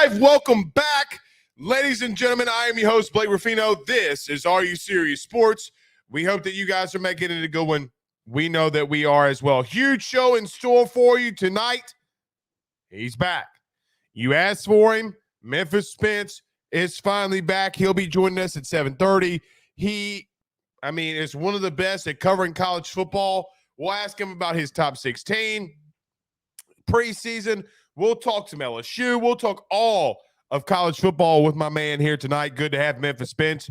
live. Welcome back, ladies and gentlemen. I am your host, Blake Ruffino. This is Are You Serious Sports. We hope that you guys are making it a good one. We know that we are as well. Huge show in store for you tonight. He's back. You asked for him. Memphis Spence is finally back. He'll be joining us at 7:30. He is one of the best at covering college football. We'll ask him about his top 16 preseason. We'll talk some LSU. We'll talk all of college football with my man here tonight. Good to have Memphis Spence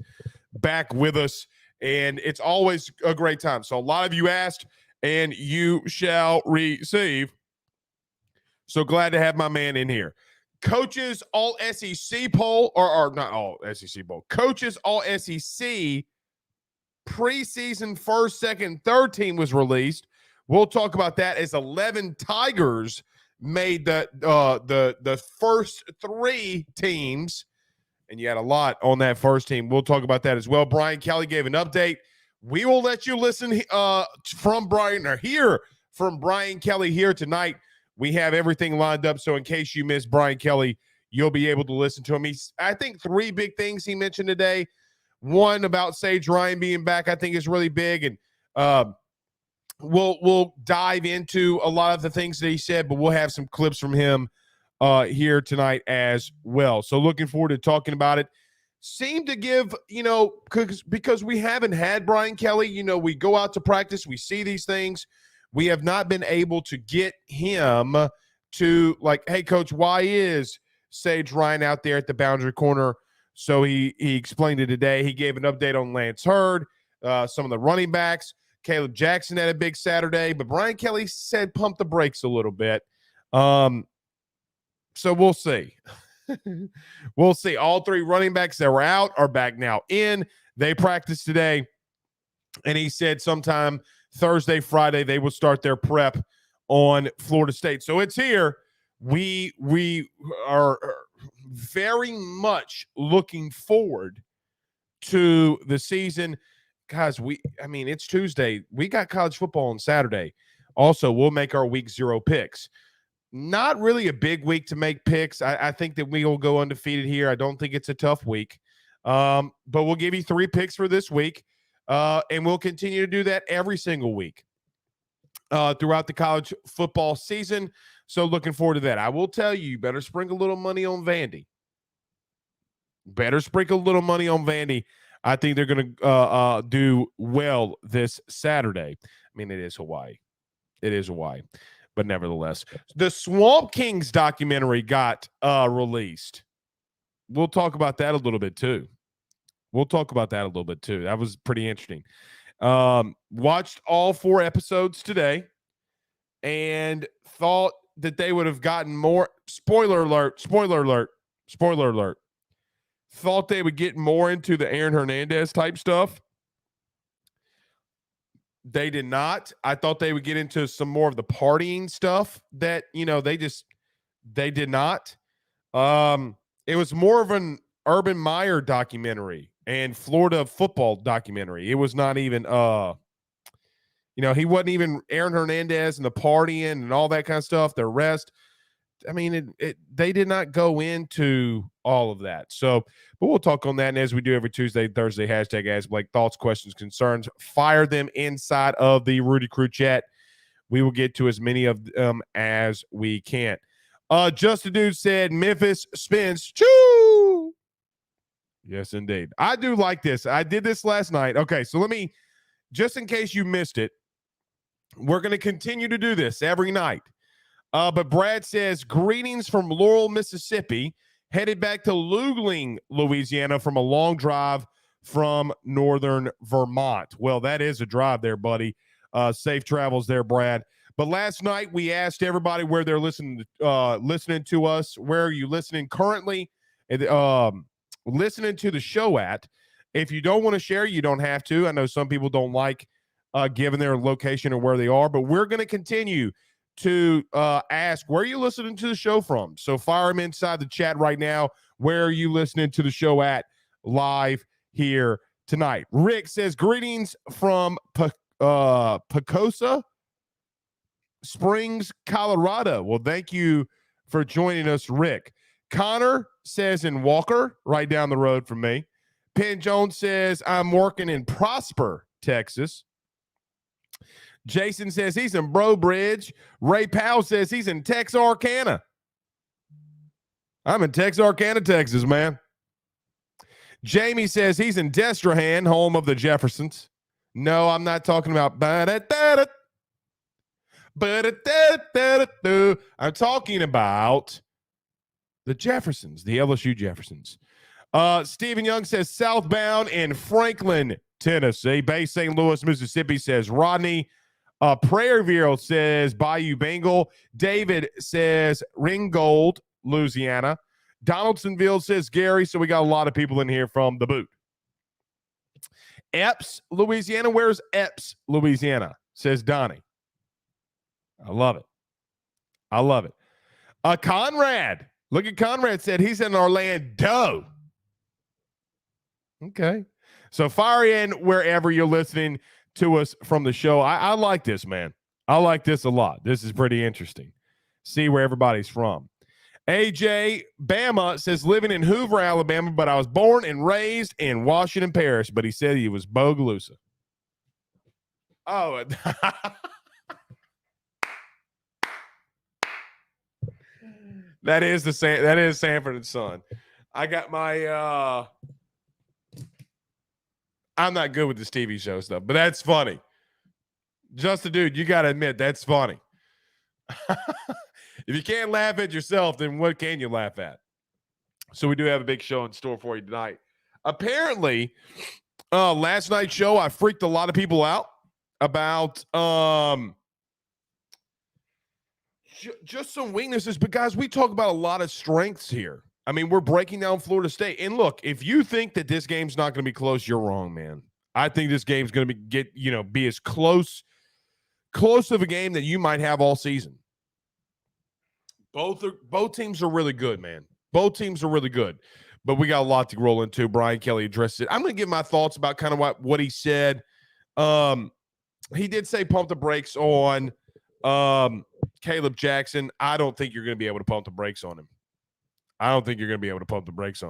back with us, and it's always a great time. So a lot of you asked, and you shall receive. So glad to have my man in here. Coaches All SEC poll, or not All SEC poll. Coaches All SEC preseason first, second, third team was released. We'll talk about that as 11 Tigers made the first three teams, and you had a lot on that first team. We'll talk about that as well. Brian Kelly gave an update. We will let you listen from Brian, or hear from Brian Kelly here tonight. We have everything lined up, so in case you missed Brian Kelly, you'll be able to listen to him. I think three big things he mentioned today. One about Sage Ryan being back, I think is really big, and we'll dive into a lot of the things that he said, but we'll have some clips from him here tonight as well. So looking forward to talking about it. Seem to give, because we haven't had Brian Kelly, we go out to practice, we see these things. We have not been able to get him to hey, Coach, why is Sage Ryan out there at the boundary corner? So he explained it today. He gave an update on Lance Hurd, some of the running backs. Caleb Jackson had a big Saturday, but Brian Kelly said pump the brakes a little bit. So we'll see. We'll see. All three running backs that were out are back now in. They practiced today, and he said sometime Thursday, Friday, they will start their prep on Florida State. So it's here. We are very much looking forward to the season. Guys, it's Tuesday. We got college football on Saturday. Also, we'll make our week 0 picks. Not really a big week to make picks. I think that we will go undefeated here. I don't think it's a tough week. But we'll give you 3 picks for this week. And we'll continue to do that every single week throughout the college football season. So looking forward to that. I will tell you, better sprinkle a little money on Vandy. I think they're going to do well this Saturday. It is Hawaii. But nevertheless, the Swamp Kings documentary got released. We'll talk about that a little bit too. That was pretty interesting. Watched all 4 episodes today and thought that they would have gotten more. Spoiler alert. Thought they would get more into the Aaron Hernandez type stuff. They did not. I thought they would get into some more of the partying stuff that, they did not. It was more of an Urban Meyer documentary and Florida football documentary. It was not even, he wasn't even Aaron Hernandez and the partying and all that kind of stuff. The rest, they did not go into all of that. So, but we'll talk on that. And as we do every Tuesday, Thursday, hashtag Ask Blake, thoughts, questions, concerns, fire them inside of the Rudy Crew chat. We will get to as many of them as we can. Just a Dude said, Memphis Spence, choo! Yes, indeed. I do like this. I did this last night. Okay, so let me, just in case you missed it, we're going to continue to do this every night. But Brad says, greetings from Laurel, Mississippi, headed back to Luling, Louisiana from a long drive from northern Vermont. Well, that is a drive there, buddy. Safe travels there, Brad. But last night we asked everybody where they're listening to us. Where are you listening currently? Listening to the show at. If you don't want to share, you don't have to. I know some people don't like giving their location or where they are, but we're going to continue to ask, where are you listening to the show from? So fire them inside the chat right now. Where are you listening to the show at live here tonight? Rick says, greetings from Pacosa Springs, Colorado. Well, thank you for joining us, Rick. Connor says in Walker, right down the road from me. Penn Jones says, I'm working in Prosper, Texas. Jason says he's in Bro Bridge. Ray Powell says he's in Texarkana. I'm in Texarkana, Texas, man. Jamie says he's in Destrehan, home of the Jeffersons. No, I'm not talking about I'm talking about the Jeffersons, the LSU Jeffersons. Stephen Young says southbound in Franklin, Tennessee. Bay St. Louis, Mississippi says Rodney. Prairieville says Bayou Bengal. David says Ringgold, Louisiana. Donaldsonville says Gary. So we got a lot of people in here from the boot. Epps, Louisiana. Where's Epps, Louisiana? Says Donnie. I love it. I love it. Conrad. Look at Conrad said he's in Orlando. Okay. So fire in wherever you're listening to us from the show. I like this, man. I like this a lot. This is pretty interesting. See where everybody's from. AJ Bama says living in Hoover, Alabama, but I was born and raised in Washington Parish, but he said he was Bogalusa. Oh, that is Sanford and Son. I got my I'm not good with this TV show stuff, but that's funny. Just a dude, you got to admit that's funny. If you can't laugh at yourself, then what can you laugh at? So we do have a big show in store for you tonight. Apparently, last night's show, I freaked a lot of people out about just some weaknesses. But, guys, we talk about a lot of strengths here. I mean, we're breaking down Florida State. And, look, if you think that this game's not going to be close, you're wrong, man. I think this game's going to be as close of a game that you might have all season. Both teams are really good, man. Both teams are really good. But we got a lot to roll into. Brian Kelly addressed it. I'm going to give my thoughts about kind of what he said. He did say pump the brakes on Caleb Jackson. I don't think you're going to be able to pump the brakes on him. I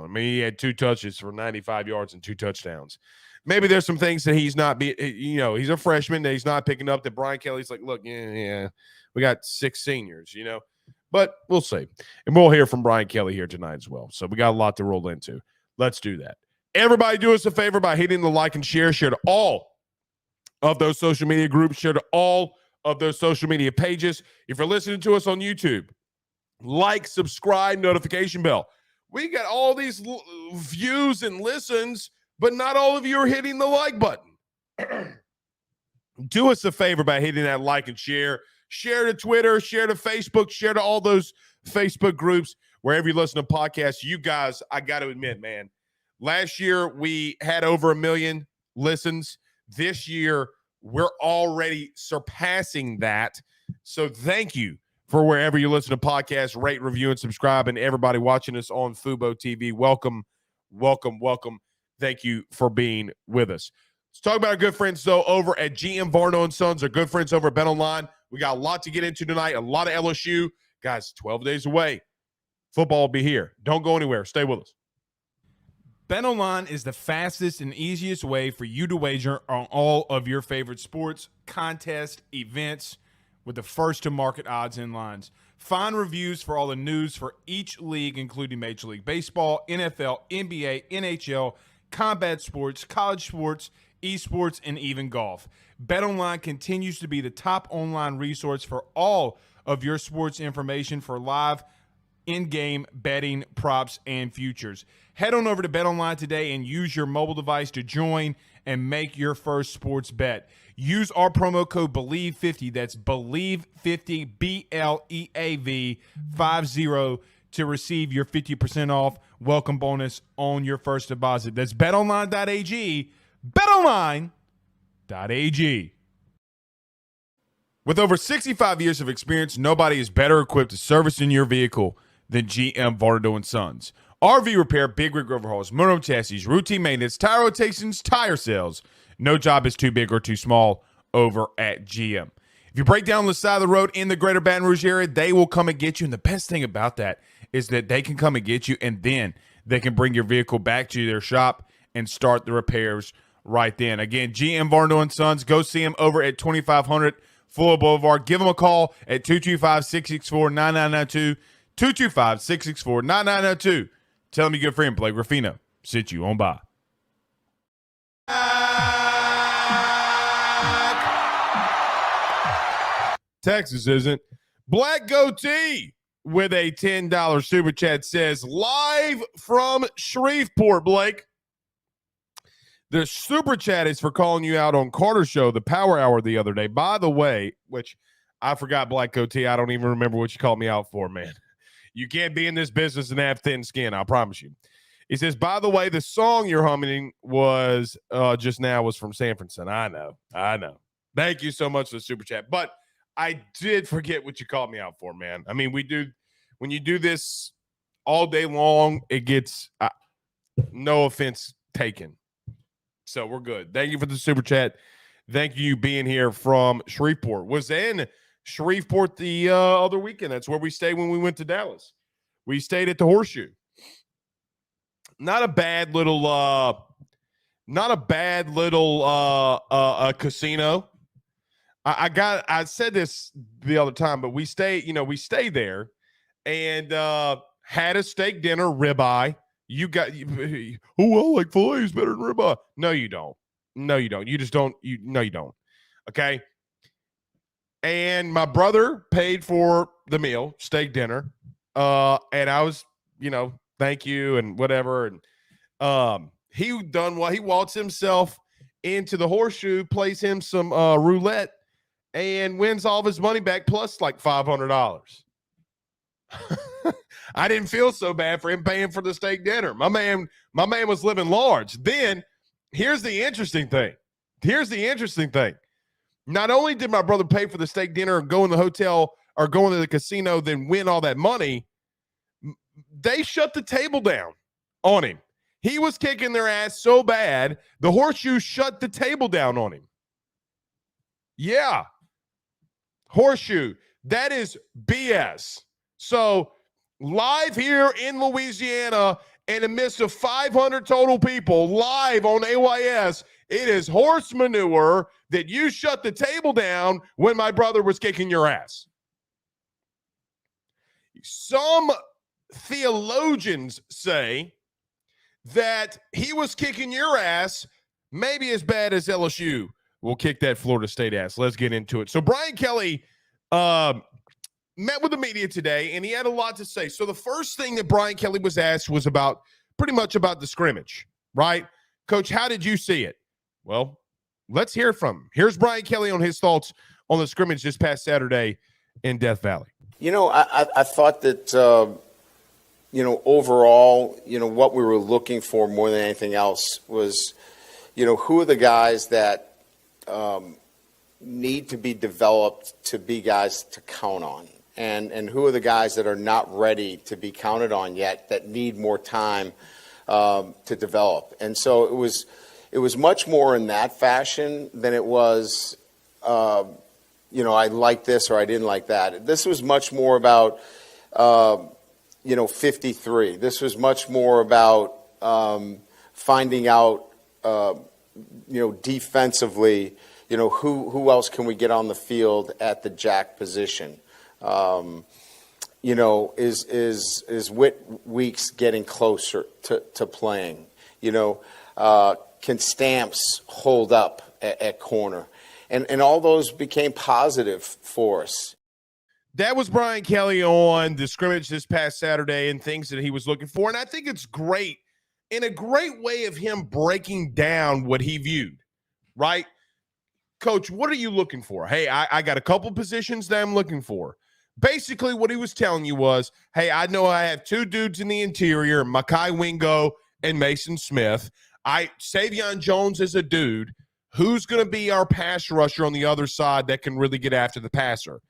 mean, he had 2 touches for 95 yards and 2 touchdowns. Maybe there's some things that he's not he's a freshman that he's not picking up that Brian Kelly's like, look, yeah, we got 6 seniors, But we'll see. And we'll hear from Brian Kelly here tonight as well. So we got a lot to roll into. Let's do that. Everybody do us a favor by hitting the like and share. Share to all of those social media groups. Share to all of those social media pages. If you're listening to us on YouTube, like, subscribe, notification bell. We got all these views and listens, but not all of you are hitting the like button. Do us a favor by hitting that like and share. Share to Twitter, share to Facebook, share to all those Facebook groups, wherever you listen to podcasts. You guys, I got to admit, man, last year we had over 1 million listens. This year, we're already surpassing that. So thank you for wherever you listen to podcasts, rate, review, and subscribe. And everybody watching us on Fubo TV, welcome, welcome, welcome. Thank you for being with us. Let's talk about our good friends, though, over at GM Varno & Sons. Our good friends over at BetOnline. We got a lot to get into tonight, a lot of LSU. Guys, 12 days away. Football will be here. Don't go anywhere. Stay with us. BetOnline is the fastest and easiest way for you to wager on all of your favorite sports, contests, events with the first-to-market odds and lines. Find reviews for all the news for each league, including Major League Baseball, NFL, NBA, NHL, combat sports, college sports, esports, and even golf. BetOnline continues to be the top online resource for all of your sports information for live in-game betting, props, and futures. Head on over to BetOnline today and use your mobile device to join and make your first sports bet. Use our promo code BELIEVE50, that's BELIEVE50, BLEAV 50, to receive your 50% off welcome bonus on your first deposit. That's betonline.ag, betonline.ag. With over 65 years of experience, nobody is better equipped to service in your vehicle than GM Varno & Sons. RV repair, big rig overhauls, motorhome chassis, routine maintenance, tire rotations, tire sales. No job is too big or too small over at GM. If you break down the side of the road in the greater Baton Rouge area, they will come and get you. And the best thing about that is that they can come and get you, and then they can bring your vehicle back to their shop and start the repairs right then. Again, GM Varno & Sons. Go see them over at 2500 Fuller Boulevard. Give them a call at 225-664-9992. 225-664-9992. Tell them your good friend Blake Ruffino sent you on by. Texas isn't. Black Goatee with a $10 super chat says, live from Shreveport, Blake. The super chat is for calling you out on Carter's show, the Power Hour, the other day. By the way, which I forgot, Black Goatee. I don't even remember what you called me out for, man. You can't be in this business and have thin skin, I promise you. He says, by the way, the song you're humming was just now was from Sanfordson. I know. Thank you so much for the super chat. But I did forget what you called me out for, man. I mean, when you do this all day long, it gets no offense taken. So we're good. Thank you for the super chat. Thank you being here from Shreveport. Was in Shreveport the other weekend. That's where we stayed when we went to Dallas. We stayed at the Horseshoe. Not a bad little casino. I said this the other time, but we stayed there and had a steak dinner, ribeye. You got, oh, well, like filet is better than ribeye. No, you don't. You just don't. No, you don't. Okay. And my brother paid for the meal, steak dinner. And I was, thank you and whatever. And he done what he waltzed himself into the Horseshoe, plays him some roulette, and wins all of his money back plus like $500. I didn't feel so bad for him paying for the steak dinner. My man was living large. Then here's the interesting thing. Not only did my brother pay for the steak dinner and go in the hotel or go into the casino, then win all that money, they shut the table down on him. He was kicking their ass so bad, the Horseshoe shut the table down on him. Yeah. Horseshoe. That is BS. So live here in Louisiana, in the midst of 500 total people, live on AYS, it is horse manure that you shut the table down when my brother was kicking your ass. Some theologians say that he was kicking your ass maybe as bad as LSU will kick that Florida State ass. Let's get into it. So Brian Kelly met with the media today, and he had a lot to say. So the first thing that Brian Kelly was asked was pretty much about the scrimmage, right? Coach, how did you see it? Well, let's hear from him. Here's Brian Kelly on his thoughts on the scrimmage this past Saturday in Death Valley. I thought that, overall, what we were looking for more than anything else was, who are the guys that need to be developed to be guys to count on? And who are the guys that are not ready to be counted on yet that need more time to develop? And so it was much more in that fashion than it was, I like this or I didn't like that. This was much more about, 53. This was much more about finding out, defensively, who else can we get on the field at the jack position? Is Whit Weeks getting closer to playing? Can Stamps hold up at corner? And all those became positive for us. That was Brian Kelly on the scrimmage this past Saturday and things that he was looking for. And I think it's great, in a great way of him breaking down what he viewed, right? Coach, what are you looking for? Hey, I got a couple positions that I'm looking for. Basically, what he was telling you was, hey, I know I have two dudes in the interior, Makai Wingo and Mason Smith. Savion Jones is a dude. Who's going to be our pass rusher on the other side that can really get after the passer?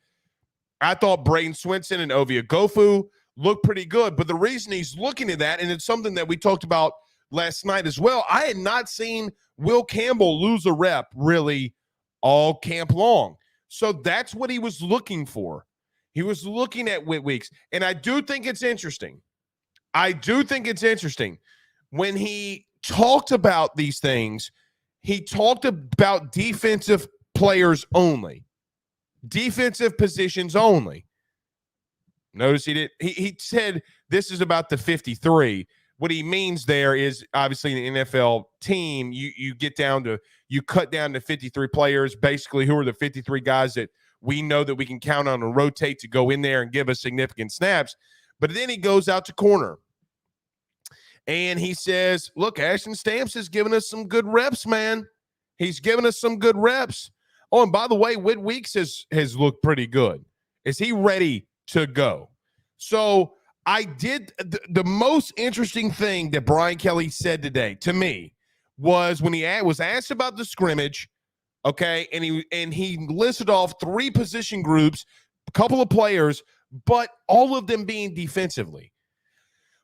I thought Braden Swinson and Ovia Gofu looked pretty good, but the reason he's looking at that, and it's something that we talked about last night as well, I had not seen Will Campbell lose a rep really all camp long. So that's what he was looking for. He was looking at Weeks. And I do think it's interesting. When he talked about these things, he talked about defensive players only, defensive positions only. Notice he said this is about the 53. What he means there is obviously an NFL team, you cut down to 53 players, basically who are the 53 guys that we know that we can count on and rotate to go in there and give us significant snaps. But then he goes out to corner and he says, look, Ashton Stamps has given us some good reps, man. He's given us some good reps. Oh, and by the way, Whit Weeks has looked pretty good. Is he ready to go? So I did the most interesting thing that Brian Kelly said today to me was when he was asked about the scrimmage, okay, and he listed off 3 position groups, a couple of players, but all of them being defensively.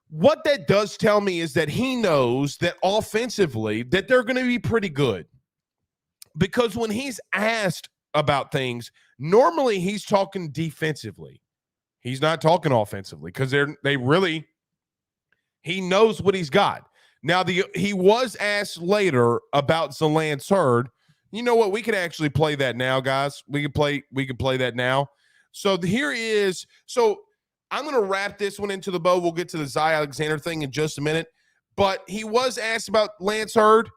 What that does tell me is that he knows that offensively that they're going to be pretty good. Because when he's asked about things, normally he's talking defensively. He's not talking offensively because he knows what he's got. Now, he was asked later about Zalance Hurd. You know what? We could actually play that now, guys. We could play that now. So I'm going to wrap this one into the bow. We'll get to the Zai Alexander thing in just a minute. But he was asked about Lance Hurd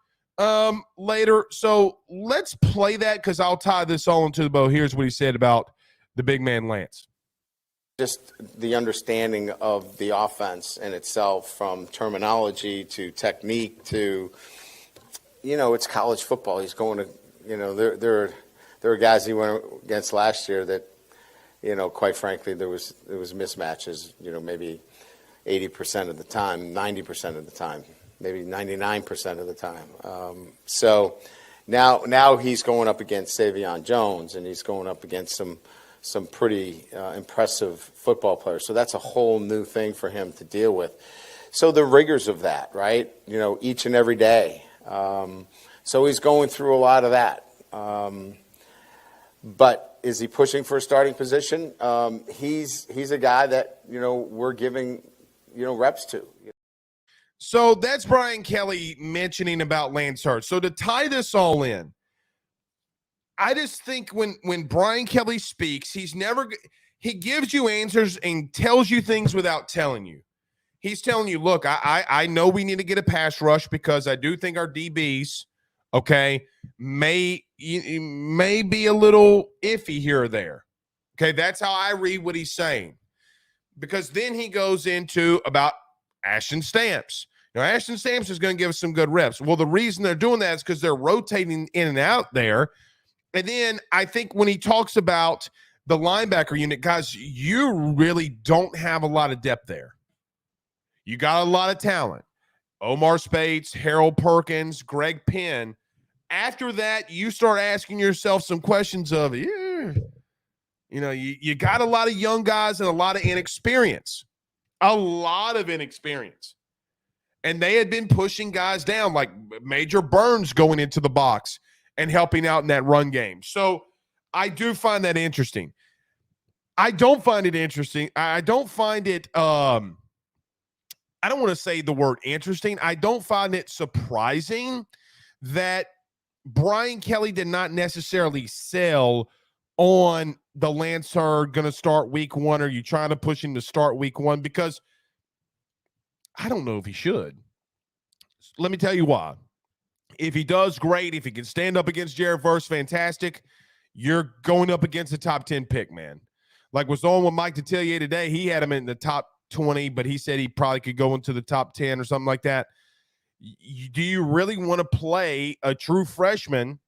later. So let's play that because I'll tie this all into the bow. Here's what he said about the big man Lance. Just the understanding of the offense in itself, from terminology to technique to, it's college football. He's going to, there are guys he went against last year that, quite frankly, there was mismatches, maybe 80% of the time, 90% of the time, maybe 99% of the time. So now he's going up against Savion Jones, and he's going up against some pretty impressive football players. So that's a whole new thing for him to deal with. So the rigors of that, right? Each and every day. So he's going through a lot of that. But is he pushing for a starting position? He's a guy that, we're giving, reps to. So that's Brian Kelly mentioning about Lance Hurd. So to tie this all in, I just think when Brian Kelly speaks, he gives you answers and tells you things without telling you. He's telling you, look, I know we need to get a pass rush because I do think our DBs, okay, may be a little iffy here or there. Okay, that's how I read what he's saying. Because then he goes into about Ashton Stamps. Now, Ashton Stamps is going to give us some good reps. Well, the reason they're doing that is because they're rotating in and out there. And then I think when he talks about the linebacker unit, guys, you really don't have a lot of depth there. You got a lot of talent. Omar Spates, Harold Perkins, Greg Penn. After that, you start asking yourself some questions of, you got a lot of young guys and a lot of inexperience. A lot of inexperience. And they had been pushing guys down, like Major Burns going into the box and helping out in that run game. So I do find that interesting. I don't find it interesting. I don't find it, I don't want to say the word interesting. I don't find it surprising that Brian Kelly did not necessarily sell on the Lance Hurd going to start week 1. Are you trying to push him to start week 1? Because I don't know if he should. Let me tell you why. If he does, great. If he can stand up against Jared Verse, fantastic. You're going up against a top 10 pick, man. Like was on with Mike Detillier today. He had him in the top 20, but he said he probably could go into the top 10 or something like that. Do you really want to play a true freshman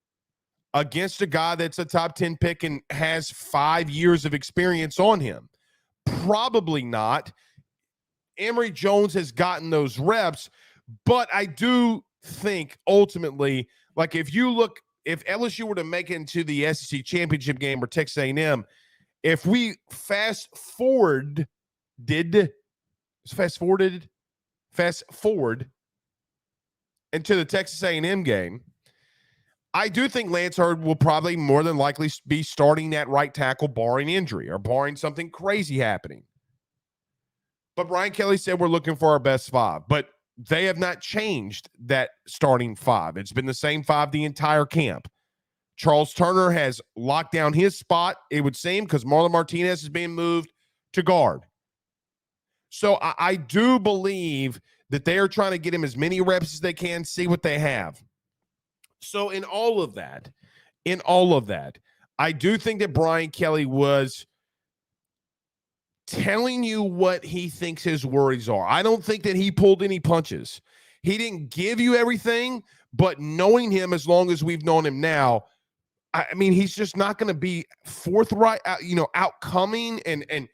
against a guy that's a top 10 pick and has 5 years of experience on him? Probably not. Emory Jones has gotten those reps, but I do think ultimately, like if LSU were to make it into the SEC championship game or Texas A&M, if we fast forward into the Texas A&M game, I do think Lance Hurd will probably more than likely be starting at right tackle, barring injury or barring something crazy happening. But Brian Kelly said we're looking for our best 5. But they have not changed that starting 5. It's been the same 5 the entire camp. Charles Turner has locked down his spot, it would seem, because Marlon Martinez is being moved to guard. So I do believe that they are trying to get him as many reps as they can, see what they have. So in all of that, I do think that Brian Kelly was telling you what he thinks his worries are. I don't think that he pulled any punches. He didn't give you everything, but knowing him as long as we've known him now, I mean, he's just not going to be forthright, outcoming and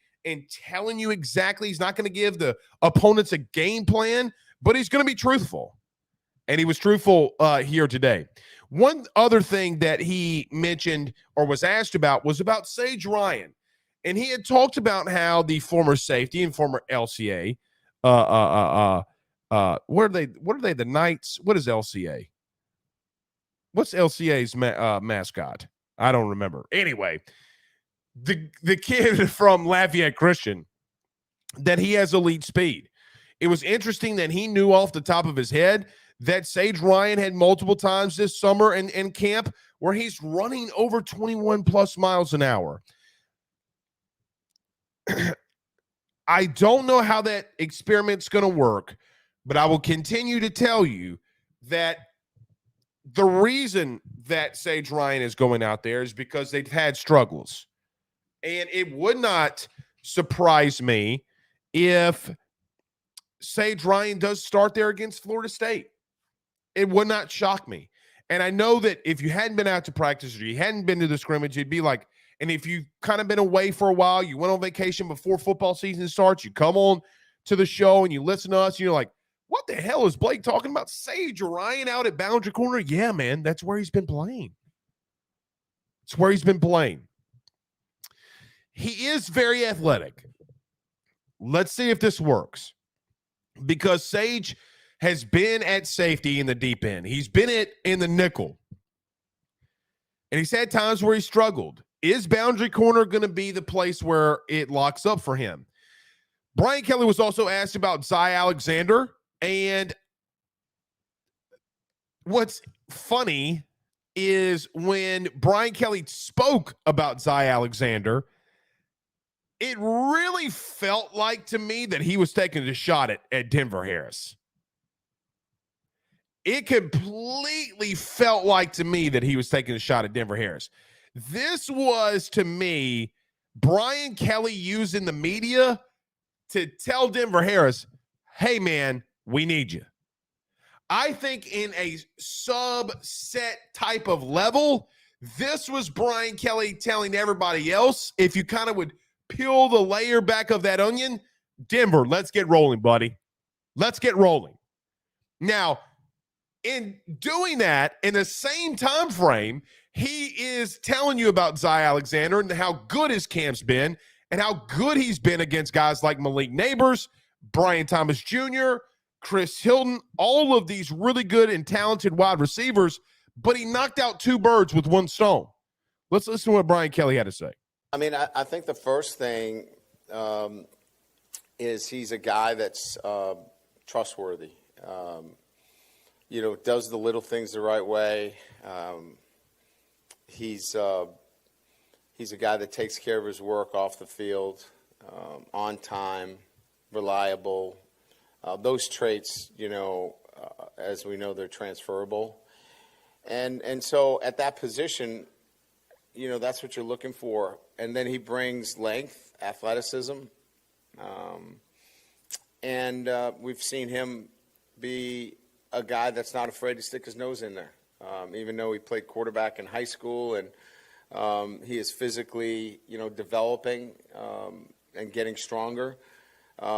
telling you exactly. He's not going to give the opponents a game plan, but he's going to be truthful. And he was truthful here today. One other thing that he mentioned or was asked about was about Sage Ryan. And he had talked about how the former safety and former LCA, what are they? The Knights? What is LCA? What's LCA's mascot? I don't remember. Anyway, the kid from Lafayette Christian, that he has elite speed. It was interesting that he knew off the top of his head that Sage Ryan had multiple times this summer in camp where he's running over 21 plus miles an hour. I don't know how that experiment's going to work, but I will continue to tell you that the reason that Sage Ryan is going out there is because they've had struggles. And it would not surprise me if Sage Ryan does start there against Florida State. It would not shock me. And I know that if you hadn't been out to practice or you hadn't been to the scrimmage, you'd be like, and if you've kind of been away for a while, you went on vacation before football season starts, you come on to the show and you listen to us, and you're like, what the hell is Blake talking about? Sage Ryan out at boundary corner? Yeah, man, that's where he's been playing. It's where he's been playing. He is very athletic. Let's see if this works. Because Sage has been at safety in the deep end. He's been in the nickel. And he's had times where he struggled. Is boundary corner going to be the place where it locks up for him? Brian Kelly was also asked about Zai Alexander. And what's funny is when Brian Kelly spoke about Zai Alexander, it really felt like to me that he was taking a shot at Denver Harris. It completely felt like to me that he was taking a shot at Denver Harris. This was, to me, Brian Kelly using the media to tell Denver Harris, hey, man, we need you. I think in a subset type of level, this was Brian Kelly telling everybody else, if you kind of would peel the layer back of that onion, Denver, let's get rolling, buddy. Let's get rolling. Now, in doing that, in the same time frame, he is telling you about Zai Alexander and how good his camp's been and how good he's been against guys like Malik Neighbors, Brian Thomas Jr., Chris Hilton, all of these really good and talented wide receivers, but he knocked out 2 birds with 1 stone. Let's listen to what Brian Kelly had to say. I mean, I think the first thing is he's a guy that's trustworthy. Does the little things the right way. He's a guy that takes care of his work off the field, on time, reliable. Those traits, as we know, they're transferable. And so at that position, that's what you're looking for. And then he brings length, athleticism. And we've seen him be a guy that's not afraid to stick his nose in there. Even though he played quarterback in high school and he is physically, developing and getting stronger.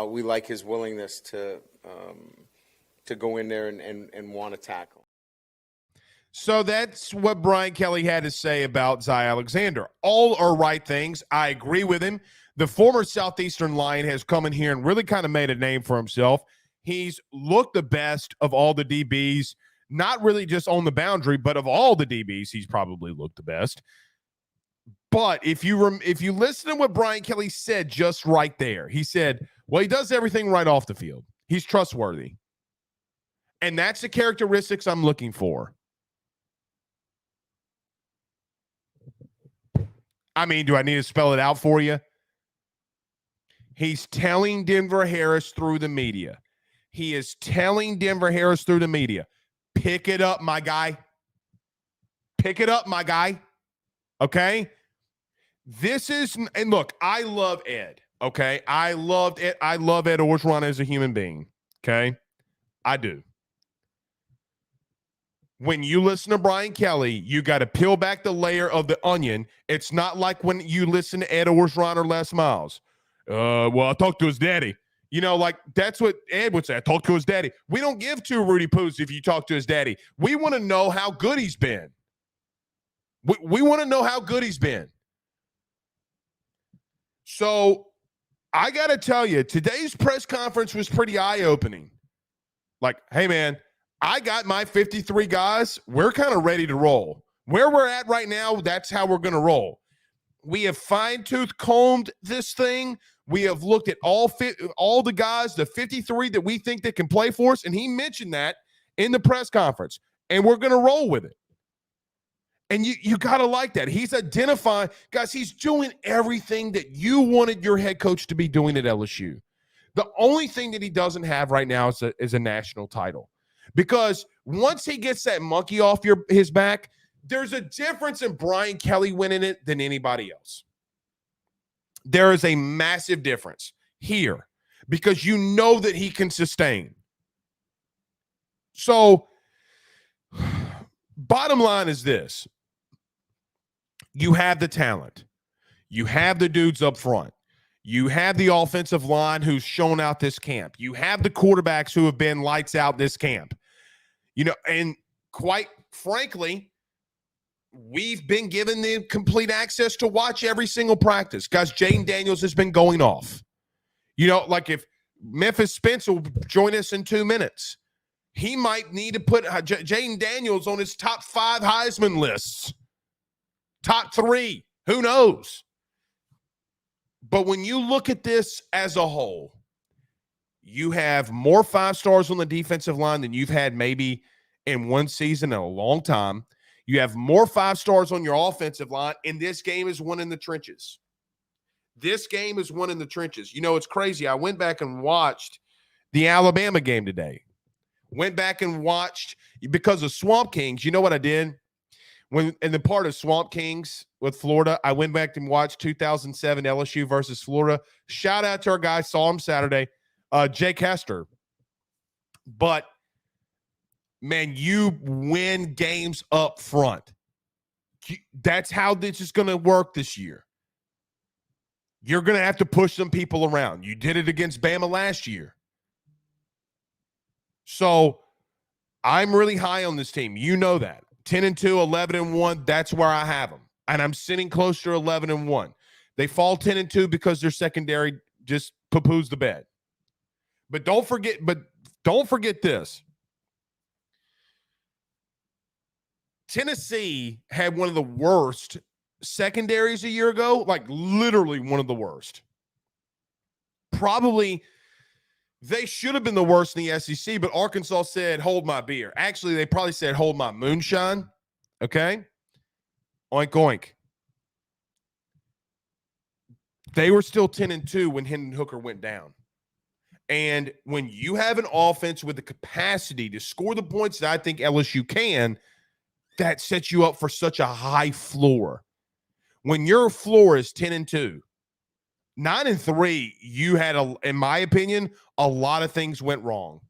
We like his willingness to go in there and want to tackle. So that's what Brian Kelly had to say about Zai Alexander. All are right things. I agree with him. The former Southeastern Lion has come in here and really kind of made a name for himself. He's looked the best of all the DBs, Not really just on the boundary, but of all the DBs, he's probably looked the best. But if you listen to what Brian Kelly said just right there, he said, well, he does everything right off the field. He's trustworthy. And that's the characteristics I'm looking for. I mean, do I need to spell it out for you? He's telling Denver Harris through the media. He is telling Denver Harris through the media, pick it up, my guy. Pick it up, my guy. Okay? This is, and look, I love Ed. Okay? I love Ed Orgeron as a human being. Okay? I do. When you listen to Brian Kelly, you got to peel back the layer of the onion. It's not like when you listen to Ed Orgeron or Les Miles. Well, I talked to his daddy. You know, like that's what Ed would say. I talked to his daddy. We don't give two Rudy Poos if you talk to his daddy. We want to know how good he's been. We want to know how good he's been. So I got to tell you, today's press conference was pretty eye-opening. Like, hey, man, I got my 53 guys. We're kind of ready to roll. Where we're at right now, that's how we're going to roll. We have fine-tooth combed this thing. We have looked at all the guys, the 53 that we think that can play for us, and he mentioned that in the press conference, and we're going to roll with it. And you got to like that. He's identifying, guys, he's doing everything that you wanted your head coach to be doing at LSU. The only thing that he doesn't have right now is a national title. Because once he gets that monkey off his back, there's a difference in Brian Kelly winning it than anybody else. There is a massive difference here because you know that he can sustain. So, bottom line is this. You have the talent. You have the dudes up front. You have the offensive line who's shown out this camp. You have the quarterbacks who have been lights out this camp. You know, and quite frankly, we've been given the complete access to watch every single practice. Guys, Jaden Daniels has been going off. You know, like if Memphis Spence will join us in 2 minutes, he might need to put Jaden Daniels on his top 5 Heisman lists. Top 3. Who knows? But when you look at this as a whole, you have more 5-stars on the defensive line than you've had maybe in one season in a long time. You have more 5-stars on your offensive line, and this game is won in the trenches. This game is won in the trenches. You know, it's crazy. I went back and watched the Alabama game today. Went back and watched, because of Swamp Kings, you know what I did? When in the part of Swamp Kings with Florida, I went back and watched 2007 LSU versus Florida. Shout out to our guy, saw him Saturday, Jake Hester. But, man, you win games up front. That's how this is going to work this year. You're going to have to push some people around. You did it against Bama last year. So, I'm really high on this team. You know that. 10-2, 11-1, that's where I have them. And I'm sitting close to 11-1. They fall 10-2 because their secondary just poo-poos the bed. But don't forget this. Tennessee had one of the worst secondaries a year ago, like literally one of the worst. Probably they should have been the worst in the SEC, but Arkansas said, hold my beer. Actually, they probably said, hold my moonshine. Okay? Oink, oink. They were still 10-2 when Hendon Hooker went down. And when you have an offense with the capacity to score the points that I think LSU can, that sets you up for such a high floor. When your floor is 10-2, 9-3, you had, in my opinion, a lot of things went wrong.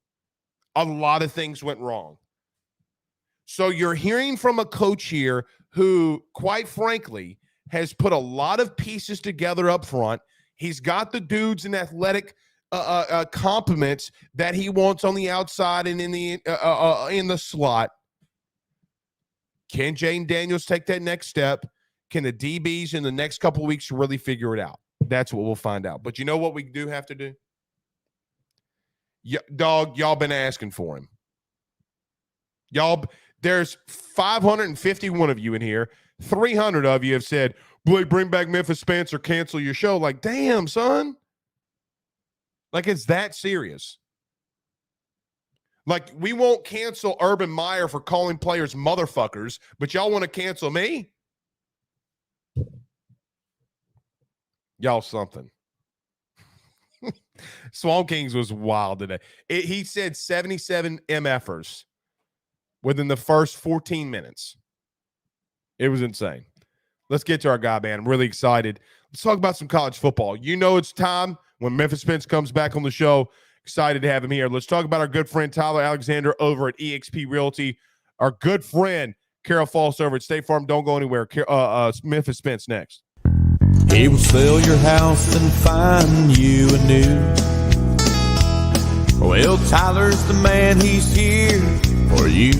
A lot of things went wrong. So you're hearing from a coach here who, quite frankly, has put a lot of pieces together up front. He's got the dudes and athletic complements that he wants on the outside and in the slot. Can Jaden Daniels take that next step? Can the DBs in the next couple of weeks really figure it out? That's what we'll find out. But you know what we do have to do? Dog, y'all been asking for him. Y'all, there's 551 of you in here. 300 of you have said, Blake, bring back Memphis Spence or cancel your show. Like, damn, son. Like, it's that serious. Like, we won't cancel Urban Meyer for calling players motherfuckers, but y'all want to cancel me? Y'all something. Swamp Kings was wild today. He said 77 MFers within the first 14 minutes. It was insane. Let's get to our guy, man. I'm really excited. Let's talk about some college football. You know it's time when Memphis Spence comes back on the show. Excited to have him here. Let's talk about our good friend Tyler Alexander over at eXp Realty. Our good friend Carol Falls over at State Farm. Don't go anywhere. Memphis Spence next. He will sell your house and find you a new. Well, Tyler's the man, he's here for you.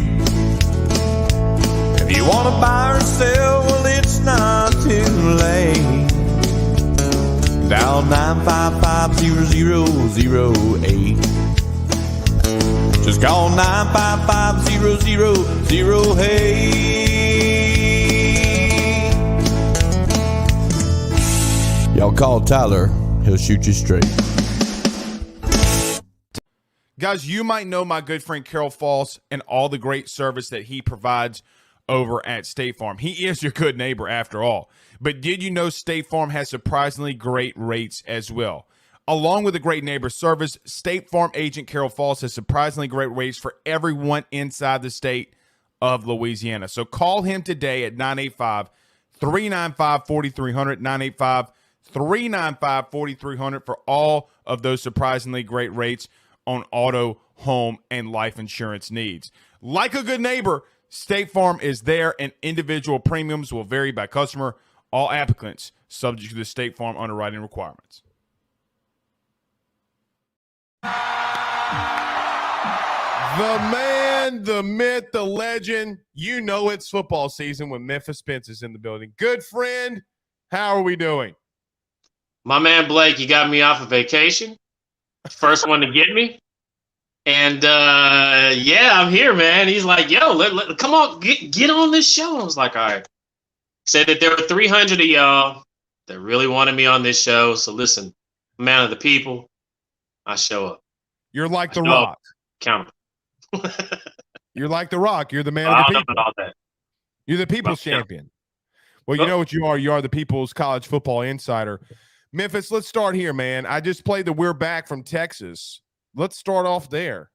If you want to buy or sell, well, it's not too late. Dial 955-0008. Just call 955-0008. Y'all call Tyler, he'll shoot you straight. Guys, you might know my good friend Carol Falls and all the great service that he provides over at State Farm. He is your good neighbor after all. But did you know State Farm has surprisingly great rates as well? Along with the great neighbor service, State Farm agent Carol Falls has surprisingly great rates for everyone inside the state of Louisiana. So call him today at 985-395-4300, 985-395-4300 for all of those surprisingly great rates on auto, home, and life insurance needs. Like a good neighbor, State Farm is there, and individual premiums will vary by customer. All applicants subject to the State Farm underwriting requirements. The man, the myth, the legend. You know it's football season when Memphis Spence is in the building. Good friend, how are we doing? My man Blake, you got me off of vacation. First one to get me. And yeah, I'm here, man. He's like, yo, come on, get on this show. I was like, all right. Said that there were 300 of y'all that really wanted me on this show. So listen, man of the people, I show up. You're like The Rock. Count. You're like The Rock. You're the man of the people. About all that. You're the people's champion. Well, you know what you are. You are the people's college football insider. Memphis, let's start here, man. I just played the We're Back from Texas. Let's start off there.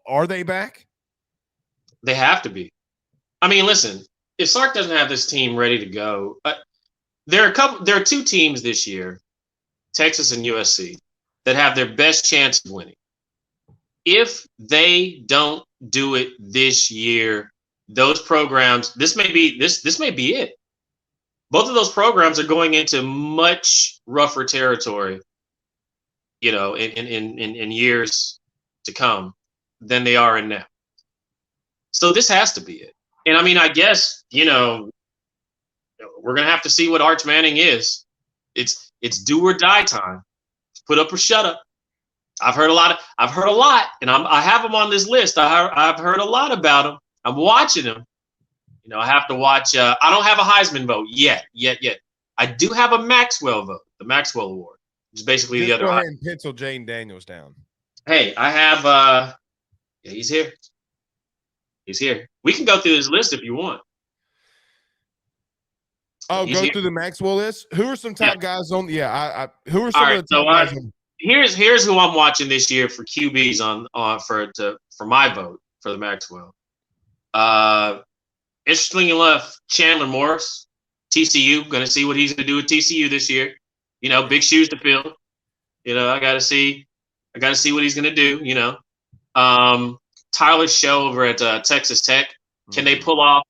Are they back? They have to be. I mean, listen, if Sark doesn't have this team ready to go, there are two teams this year, Texas and USC, that have their best chance of winning. If they don't do it this year, those programs, this may be it. Both of those programs are going into much rougher territory, you know, in years to come than they are in now. So this has to be it. And I mean, I guess, you know, we're going to have to see what Arch Manning is. It's do or die time. Put up or shut up. I've heard a lot, and I have them on this list. I've heard a lot about them. I'm watching them. You know, I have to watch. I don't have a Heisman vote yet. I do have a Maxwell vote, the Maxwell Award, which is basically the other. Go ahead and pencil Jane Daniels down. Hey, I have. Yeah, he's here. He's here. We can go through this list if you want. Oh, He's go here. through the Maxwell list. Who are some top guys on? Yeah, who are some All of the top guys on? Here's who I'm watching this year for QBs for my vote for the Maxwell. Interestingly enough, Chandler Morris, TCU. Going to see what he's going to do with TCU this year. You know, big shoes to fill. You know, I got to see what he's going to do. You know, Tyler Show over at Texas Tech. Can they pull off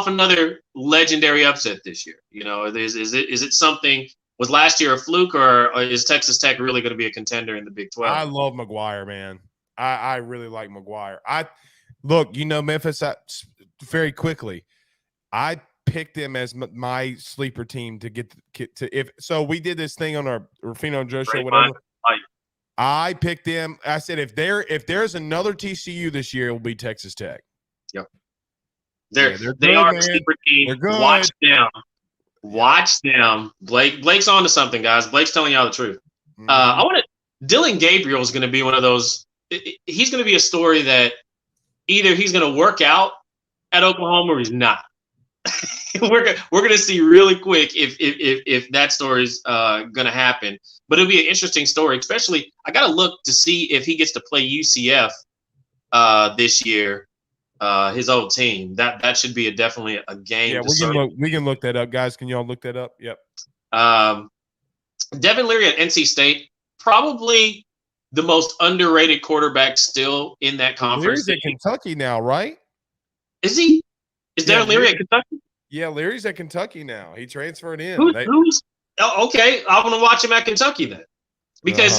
another legendary upset this year? You know, is it something? Was last year a fluke, or is Texas Tech really going to be a contender in the Big 12? I love McGuire, man. I really like McGuire. Look, you know, Memphis, very quickly, I picked them as my sleeper team to get to. If so, we did this thing on our Rufino and Joe show, whatever. I picked them. I said if there's another TCU this year, it will be Texas Tech. Yep. they're They good, are man. a sleeper team. They're good. Watch them. Watch them. Blake's on to something, guys. Blake's telling y'all the truth. Dylan Gabriel is going to be one of those. He's going to be a story that either he's going to work out at Oklahoma or he's not. we're going to see really quick if that story's going to happen. But it'll be an interesting story, especially I got to look to see if he gets to play UCF this year. His old team. That should be definitely a game. Yeah, we can look that up, guys. Can y'all look that up? Yep. Devin Leary at NC State, probably the most underrated quarterback still in that conference. Leary's at Kentucky now, right? Is he? Is Devin Leary at Kentucky? Yeah, Leary's at Kentucky now. He transferred in. Who's? Oh, okay, I want to watch him at Kentucky then, because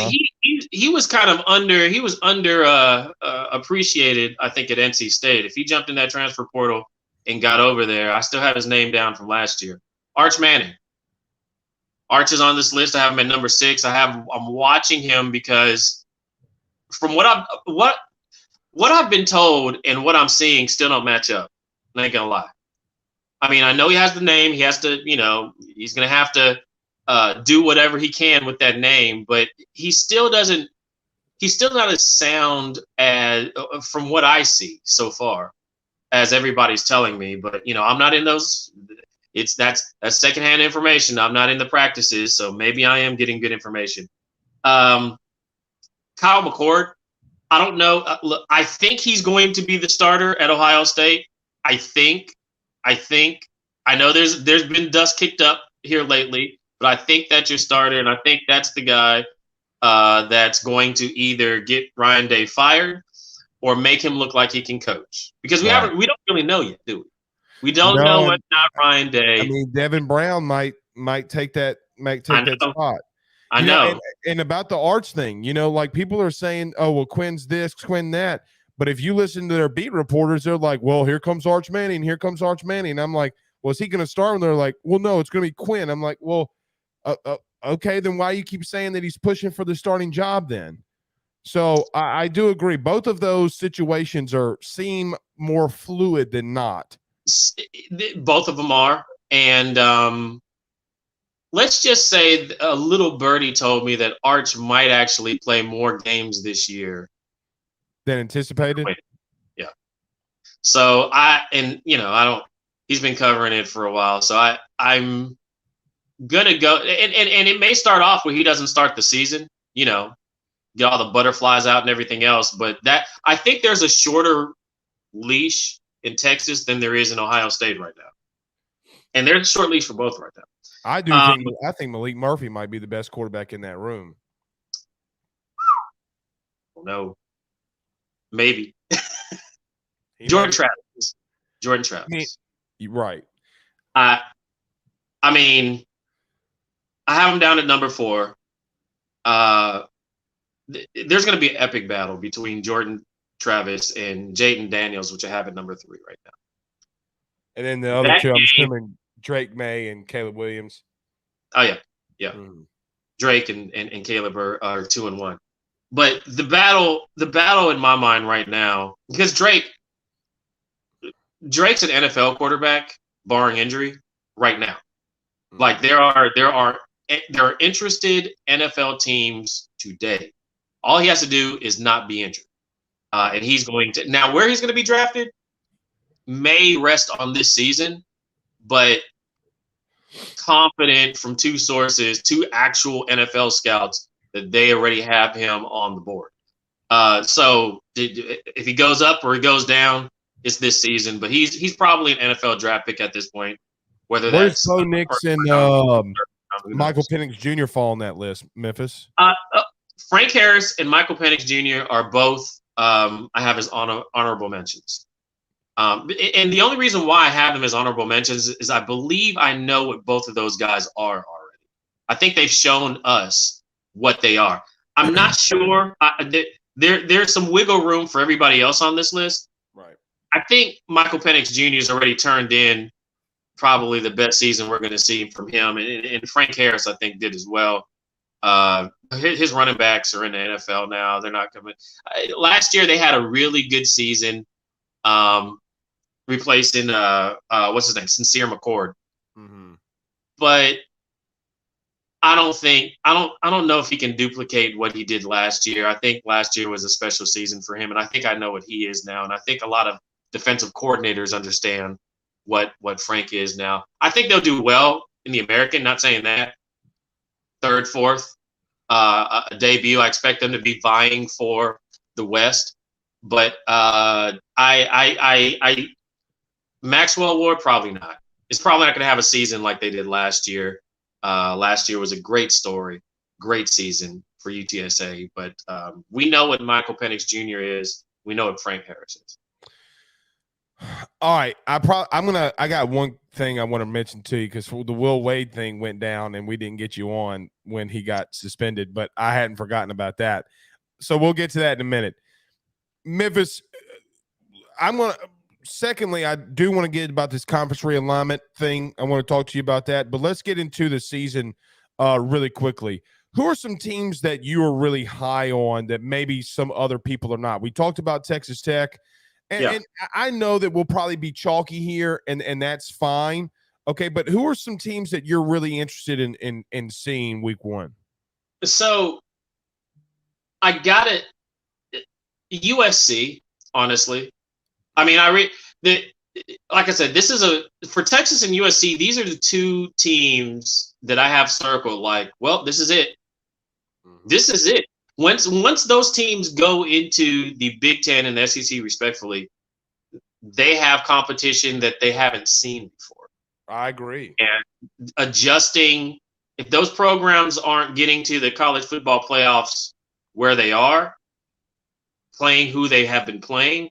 he was kind of under appreciated, I think, at NC State. If he jumped in that transfer portal and got over there, I still have his name down from last year. Arch Manning. Arch is on this list. I have him at number 6. I'm watching him because from what I've been told and what I'm seeing still don't match up. I ain't gonna lie. I mean, I know he has the name. He has to, he's gonna have to do whatever he can with that name, but he's still not as sound as from what I see so far as everybody's telling me. But I'm not in those. That's secondhand information. I'm not in the practices, so maybe I am getting good information. Kyle McCord, I don't know. Look, I think he's going to be the starter at Ohio State. I think. I know there's been dust kicked up here lately, but I think that's your starter, and I think that's the guy that's going to either get Ryan Day fired or make him look like he can coach. Because we don't really know yet, do we? We don't know what's not Ryan Day. I mean, Devin Brown might take that spot. I know. And about the Arch thing, like people are saying, oh, well, Quinn's this, Quinn that. But if you listen to their beat reporters, they're like, well, here comes Arch Manning. Here comes Arch Manning. I'm like, well, is he going to start? And they're like, well, no, it's going to be Quinn. I'm like, well, okay, then why you keep saying that he's pushing for the starting job then? So I do agree. Both of those situations seem more fluid than not. Both of them are. And let's just say a little birdie told me that Arch might actually play more games this year than anticipated. Yeah. So he's been covering it for a while. So I'm gonna go and it may start off where he doesn't start the season, get all the butterflies out and everything else. But that I think there's a shorter leash in Texas than there is in Ohio State right now. And there's a short leash for both right now. I think Malik Murphy might be the best quarterback in that room. No. Maybe. Jordan Travis. You're right. I mean, I have him down at number 4. There's going to be an epic battle between Jordan Travis and Jayden Daniels, which I have at number 3 right now. And then the other two, I'm assuming Drake May and Caleb Williams. Oh, yeah. Yeah. Mm-hmm. Drake and Caleb are 2 and 1. But the battle in my mind right now, because Drake's an NFL quarterback, barring injury, right now. Like there are interested NFL teams today. All he has to do is not be injured, and he's going to. Now, where he's going to be drafted may rest on this season, but confident from 2 sources, 2 actual NFL scouts, that they already have him on the board. So if he goes up or he goes down, it's this season. But he's probably an NFL draft pick at this point. Whether Where's Bo Nix and Michael Penix Jr. fall on that list, Memphis? Frank Harris and Michael Penix Jr. are both I have as honorable mentions. And the only reason why I have them as honorable mentions is I believe I know what both of those guys are already. I think they've shown us what they are. I'm not sure. There's some wiggle room for everybody else on this list. Right. I think Michael Penix Jr. has already turned in probably the best season we're going to see from him. And Frank Harris, I think, did as well. His running backs are in the NFL now. They're not coming. Last year, they had a really good season. replacing what's his name, Sincere McCord. Mm-hmm. But I don't know if he can duplicate what he did last year. I think last year was a special season for him, and I think I know what he is now. And I think a lot of defensive coordinators understand what Frank is now. I think they'll do well in the American. Not saying that third, fourth a debut. I expect them to be vying for the West, but Maxwell Ward probably not. It's probably not going to have a season like they did last year. Last year was a great story, great season for UTSA. But we know what Michael Penix Jr. is. We know what Frank Harris is. All right, I got one thing I want to mention to you because the Will Wade thing went down and we didn't get you on when he got suspended, but I hadn't forgotten about that. So we'll get to that in a minute. Memphis, secondly, I do want to get about this conference realignment thing. I want to talk to you about that, but let's get into the season really quickly. Who are some teams that you are really high on that maybe some other people are not? We talked about Texas Tech, and I know that we'll probably be chalky here, and that's fine. Okay, but who are some teams that you're really interested in seeing week one? So I got it. USC, honestly. I mean, like I said, this is for Texas and USC. These are the two teams that I have circled. Like, well, this is it. This is it. Once those teams go into the Big Ten and the SEC, respectfully, they have competition that they haven't seen before. I agree. And adjusting, if those programs aren't getting to the college football playoffs where they are, playing who they have been playing,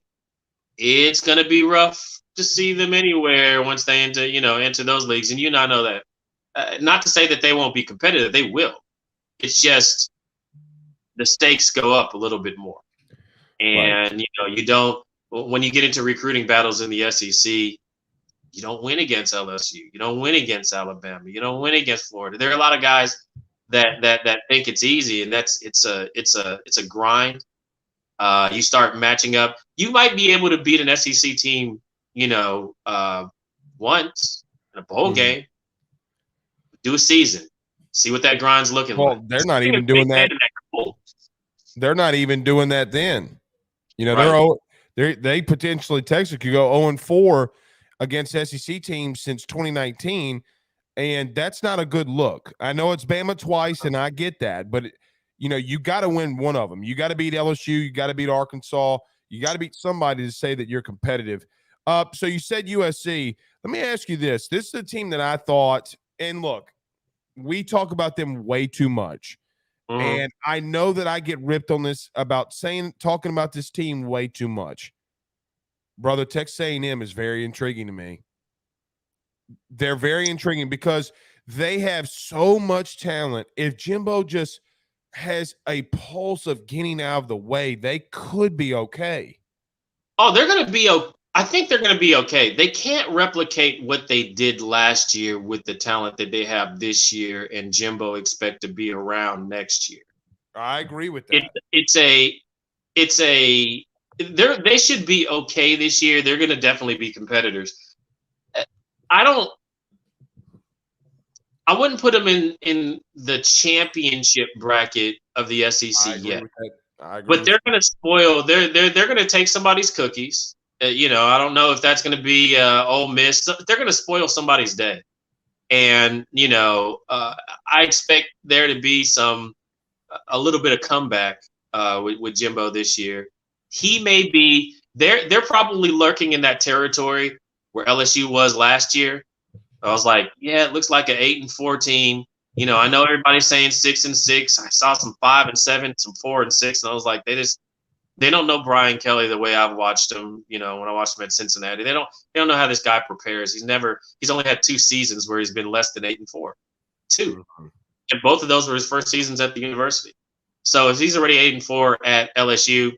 it's going to be rough to see them anywhere once they enter those leagues. And you and I know that. Not to say that they won't be competitive. They will. It's just the stakes go up a little bit more. And, you don't – when you get into recruiting battles in the SEC, you don't win against LSU. You don't win against Alabama. You don't win against Florida. There are a lot of guys that think it's easy, and it's a grind. You start matching up. You might be able to beat an SEC team, once in a bowl game. Do a season. See what that grind's looking like. Well, they're not even doing that. They're not even doing that then. Right. They potentially Texas could go 0-4 against SEC teams since 2019, and that's not a good look. I know it's Bama twice, and I get that, but you got to win one of them. You got to beat LSU. You got to beat Arkansas. You got to beat somebody to say that you're competitive. So you said USC. Let me ask you this. This is a team that I thought, and look, we talk about them way too much. And I know that I get ripped on this about talking about this team way too much. Brother, Texas A&M is very intriguing to me. They're very intriguing because they have so much talent. If Jimbo just has a pulse of getting out of the way, they could be okay. Oh, they're going to be okay. I think they're going to be okay. They can't replicate what they did last year with the talent that they have this year, and Jimbo expect to be around next year. I agree with that. They should be okay this year. They're going to definitely be competitors. I wouldn't put them in the championship bracket of the SEC yet. But they're going to spoil. They're going to take somebody's cookies. I don't know if that's going to be Ole Miss. They're going to spoil somebody's day. And, I expect there to be a little bit of comeback with Jimbo this year. He may be – they're probably lurking in that territory where LSU was last year. I was like, yeah, it looks like an 8-4 team. I know everybody's saying 6-6. I saw some 5-7, some 4-6, and I was like, they don't know Brian Kelly the way I've watched him. When I watched him at Cincinnati, they don't know how this guy prepares. He's only had 2 seasons where he's been less than 8-4, 2, and both of those were his first seasons at the university. So if he's already 8-4 at LSU,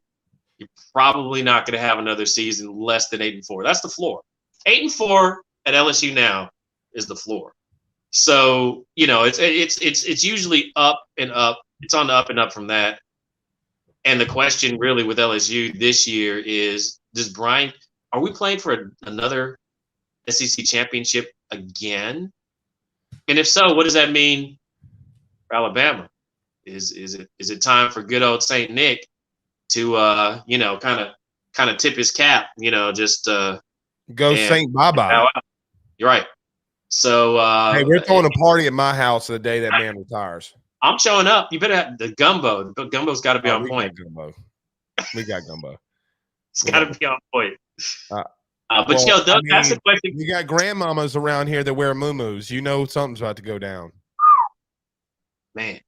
you're probably not going to have another season less than 8-4. That's the floor. 8-4 at LSU now is the floor. So it's usually up and up. It's on the up and up from that. And the question really with LSU this year is, are we playing for another SEC championship again? And if so, what does that mean for Alabama? Is it time for good old Saint Nick to kind of tip his cap, just Go and Saint bye bye. bow out? You're right. So Hey, we're throwing a party at my house the day that man retires. I'm showing up. You better have the gumbo. The gumbo's got to be on we point. Got gumbo. We got gumbo. It's got to be on point. But well, that's the question. You got grandmamas around here that wear muumuus. You know something's about to go down. Man.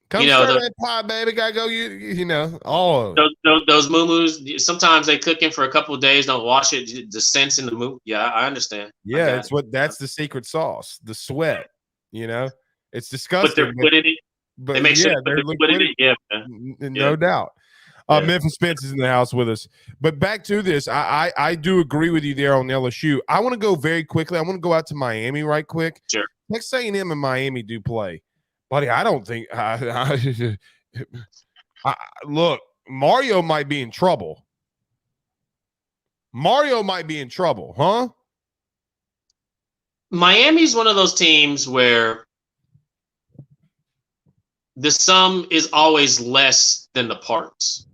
Come stir that pot, baby. Gotta go. You know all of those muumuus. Sometimes they cook in for a couple of days, don't wash it. The scents in the moo. Yeah, I understand. Yeah, that's the secret sauce. The sweat. You know, it's disgusting. But they're putting it. But they make sure they're putting it. Yeah, no doubt. Memphis Spence is in the house with us. But back to this, I do agree with you there on LSU. I want to go very quickly. I want to go out to Miami right quick. Sure. Texas A&M and Miami do play. Buddy, I don't think look, Mario might be in trouble. Huh? Miami's one of those teams where the sum is always less than the parts,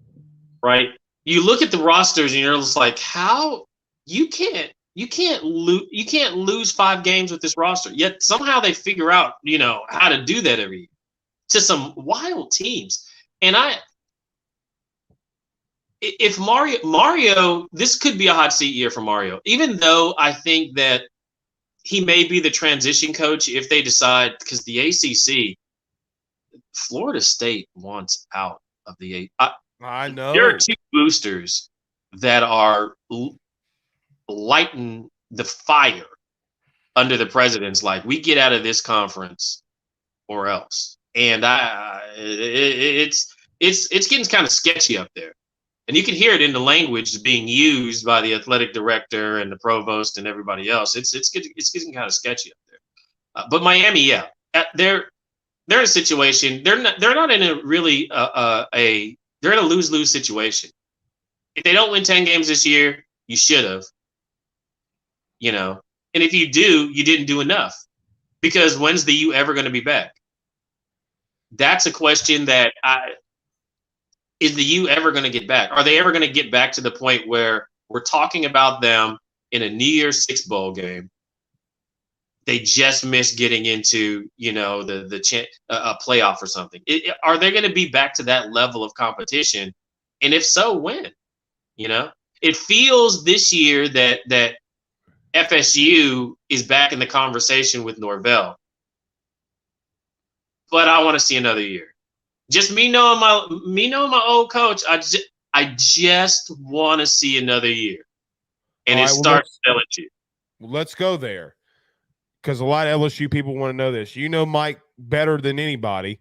right? You look at the rosters and you're just like, how you can't lose 5 games with this roster. Yet somehow they figure out, how to do that every year to some wild teams. And if Mario, this could be a hot seat year for Mario, even though I think that he may be the transition coach if they decide, because the ACC, Florida State wants out of the ACC. I know. There are 2 boosters that are lighten the fire under the president's like, we get out of this conference or else. And it's getting kind of sketchy up there. And you can hear it in the language being used by the athletic director and the provost and everybody else. It's getting kind of sketchy up there. But Miami, yeah, they're in a situation. They're not in a really they're in a lose-lose situation. If they don't win 10 games this year, you should have. And if you do, you didn't do enough, because when's the U ever going to be back? That's a question that is the U ever going to get back? Are they ever going to get back to the point where we're talking about them in a New Year's Six bowl game? They just missed getting into, a playoff or something. Are they going to be back to that level of competition? And if so, when? It feels this year that FSU is back in the conversation with Norvell. But I want to see another year. Just me knowing my old coach, I just want to see another year. And it starts with LSU. Let's go there, because a lot of LSU people want to know this. Mike better than anybody.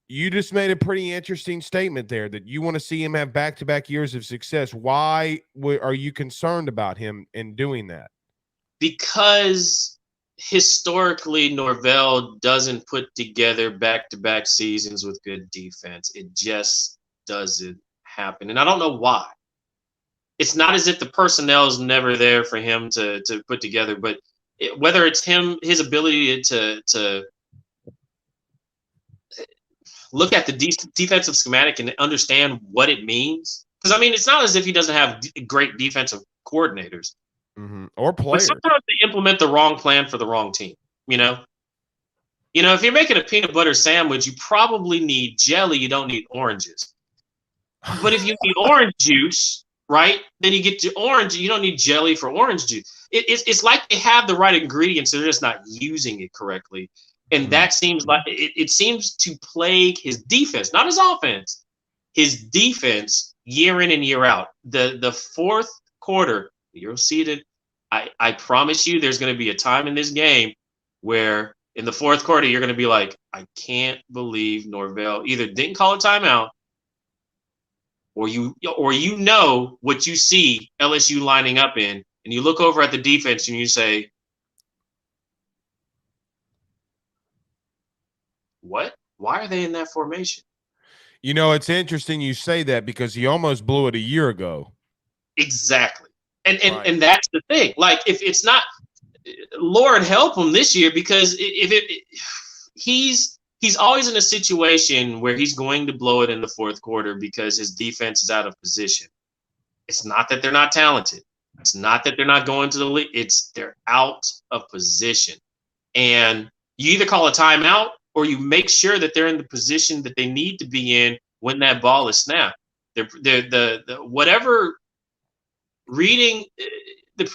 You just made a pretty interesting statement there that you want to see him have back-to-back years of success. Why are you concerned about him in doing that? Because historically, Norvell doesn't put together back-to-back seasons with good defense. It just doesn't happen. And I don't know why. It's not as if the personnel is never there for him to put together, but whether it's his ability to look at the defensive schematic and understand what it means. Because, it's not as if he doesn't have great defensive coordinators. Or players. But sometimes they implement the wrong plan for the wrong team, if you're making a peanut butter sandwich, you probably need jelly. You don't need oranges. But if you need orange juice, right, then you get to orange. You don't need jelly for orange juice. It's like they have the right ingredients. They're just not using it correctly. And that seems like it seems to plague his defense, not his offense, his defense year in and year out. The fourth quarter, you'll see that. I promise you there's going to be a time in this game where in the fourth quarter, you're going to be like, I can't believe Norvell either didn't call a timeout or you know what you see LSU lining up in, and you look over at the defense and you say, what? Why are they in that formation? It's interesting you say that, because he almost blew it a year ago. Exactly. And Right. and that's the thing. Like, if it's not, Lord help him this year, because he's always in a situation where he's going to blow it in the fourth quarter because his defense is out of position. It's not that they're not talented. It's not that they're not going to the league. It's they're out of position. And you either call a timeout or you make sure that they're in the position that they need to be in when that ball is snapped. They're the whatever reading the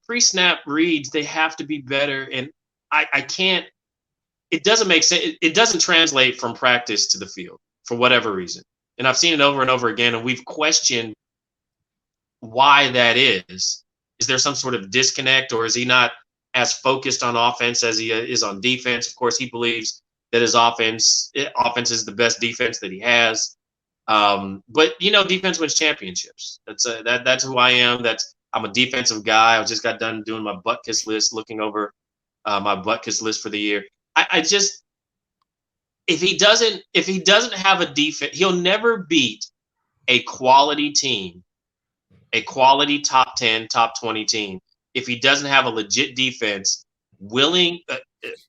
pre-snap reads, they have to be better. And I can't. It doesn't make sense. It doesn't translate from practice to the field for whatever reason. And I've seen it over and over again, and we've questioned why that is. Is there some sort of disconnect, or is he not as focused on offense as he is on defense? Of course, he believes that his offense is the best defense that he has. But defense wins championships. That's who I am. I'm a defensive guy. I just got done doing my butt kiss list, looking over my butt kiss list for the year. I just, if he doesn't have a defense, he'll never beat a quality team, a quality top 10, top 20 team, if he doesn't have a legit defense willing,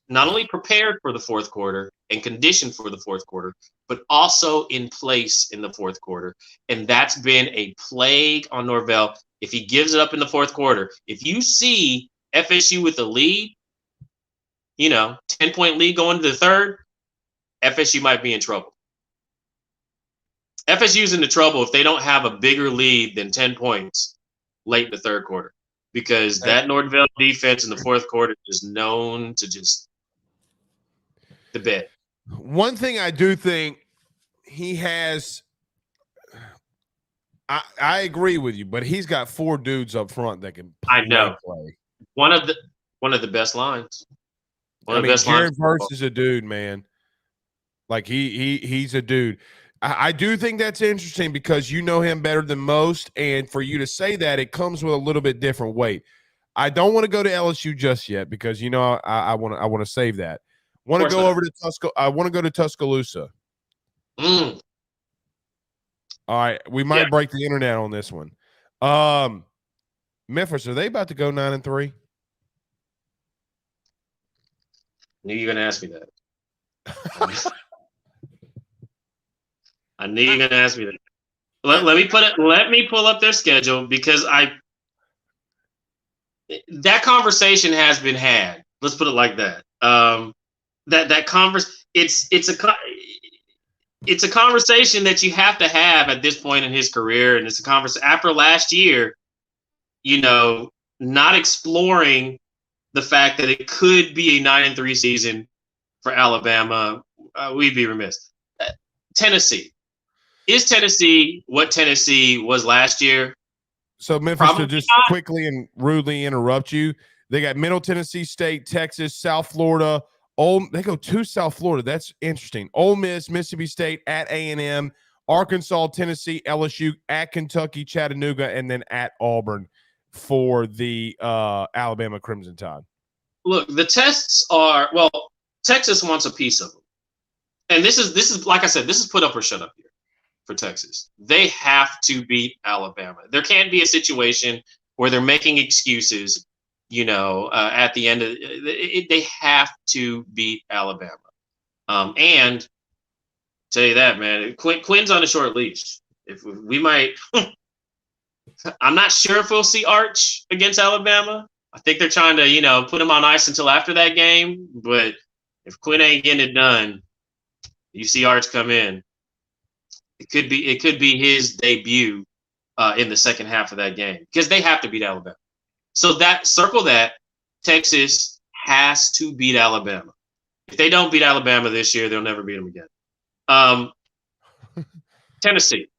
not only prepared for the fourth quarter and conditioned for the fourth quarter, but also in place in the fourth quarter. And that's been a plague on Norvell. If he gives it up in the fourth quarter, if you see FSU with a lead, 10-point lead going to the third, FSU might be in trouble. FSU's into trouble if they don't have a bigger lead than 10 points late in the third quarter, because that Norvell defense in the fourth quarter is known to just the bed. One thing I do think he has, I agree with you, but he's got 4 dudes up front that can play. I know. One of the best lines. Jared Verse is a dude, man. Like he's a dude. I do think that's interesting because you know him better than most, and for you to say that, it comes with a little bit different weight. I don't want to go to LSU just yet because I want to save that. Want to go over to I want to go to Tuscaloosa. Mm. All right, we might break the internet on this one. Memphis, are they about to go 9-3? Knew you were going to ask me that. I knew you were going to ask me that. Let me pull up their schedule, because that conversation has been had. Let's put it like that. It's a conversation that you have to have at this point in his career, and it's a conversation after last year. Not exploring the fact that it could be a 9-3 season for Alabama, we'd be remiss. Tennessee. Is Tennessee what Tennessee was last year? So Memphis, to just quickly and rudely interrupt you, they got Middle Tennessee State, Texas, South Florida. They go to South Florida. That's interesting. Ole Miss, Mississippi State, at A&M, Arkansas, Tennessee, LSU, at Kentucky, Chattanooga, and then at Auburn for the Alabama Crimson Tide. Look, the tests are, Texas wants a piece of them. And this is like I said, this is put up or shut up here for Texas. They have to beat Alabama. There can't be a situation where they're making excuses, at the end of it. They have to beat Alabama. And tell you that, man, Quinn's on a short leash. If we might, I'm not sure if we'll see Arch against Alabama. I think they're trying to, put him on ice until after that game. But if Quinn ain't getting it done, you see Arch come in. It could be his debut in the second half of that game, because they have to beat Alabama. So circle that. Texas has to beat Alabama. If they don't beat Alabama this year, they'll never beat them again. Tennessee.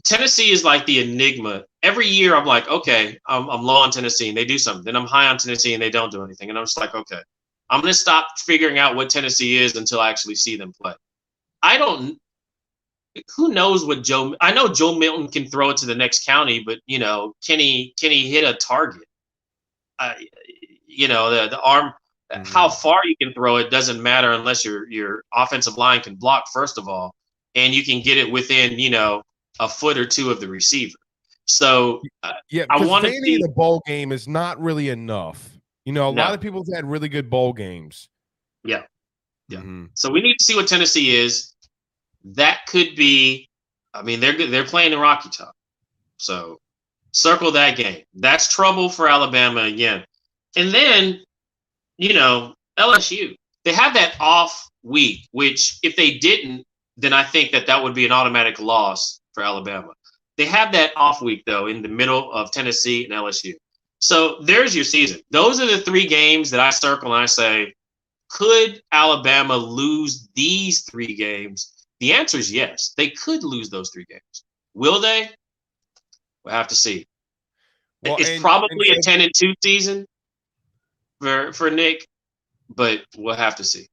Tennessee is like the enigma. Every year I'm like, okay, I'm low on Tennessee and they do something. Then I'm high on Tennessee and they don't do anything. And I'm just like, okay, I'm going to stop figuring out what Tennessee is until I actually see them play. Who knows what I know Joe Milton can throw it to the next county, but can he hit a target? The arm, how far you can throw it doesn't matter unless your offensive line can block, first of all. and you can get it within, a foot or two of the receiver. So Yeah, I because want to vanity see. in the bowl game is not really enough. A lot No, of people have had really good bowl games. yeah, yeah. Mhm. So we need to see what Tennessee is. That could be. I mean, they're playing in Rocky Top, so circle that game. That's trouble for Alabama again. And then, LSU, they have that off week, which if they didn't, then I think that would be an automatic loss for Alabama. They have that off week, though, in the middle of Tennessee and LSU. So there's your season. Those are the 3 games that I circle and I say, could Alabama lose these 3 games? The answer is yes. They could lose those 3 games. Will they? We'll have to see. Well, It's probably a 10-2 season for Nick, but we'll have to see.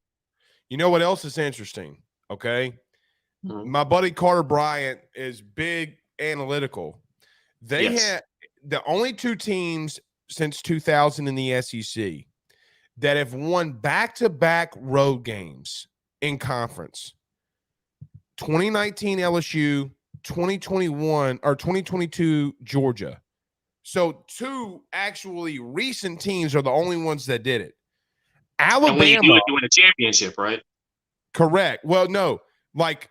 You know what else is interesting? Okay. Mm-hmm. My buddy Carter Bryant is big analytical. They Yes. had the only 2 teams since 2000 in the SEC that have won back-to-back road games in conference. 2019 LSU, 2021 or 2022 Georgia. So 2 actually recent teams are the only ones that did it. Alabama. And when you do it, you win a championship, right? Correct. Well, no, like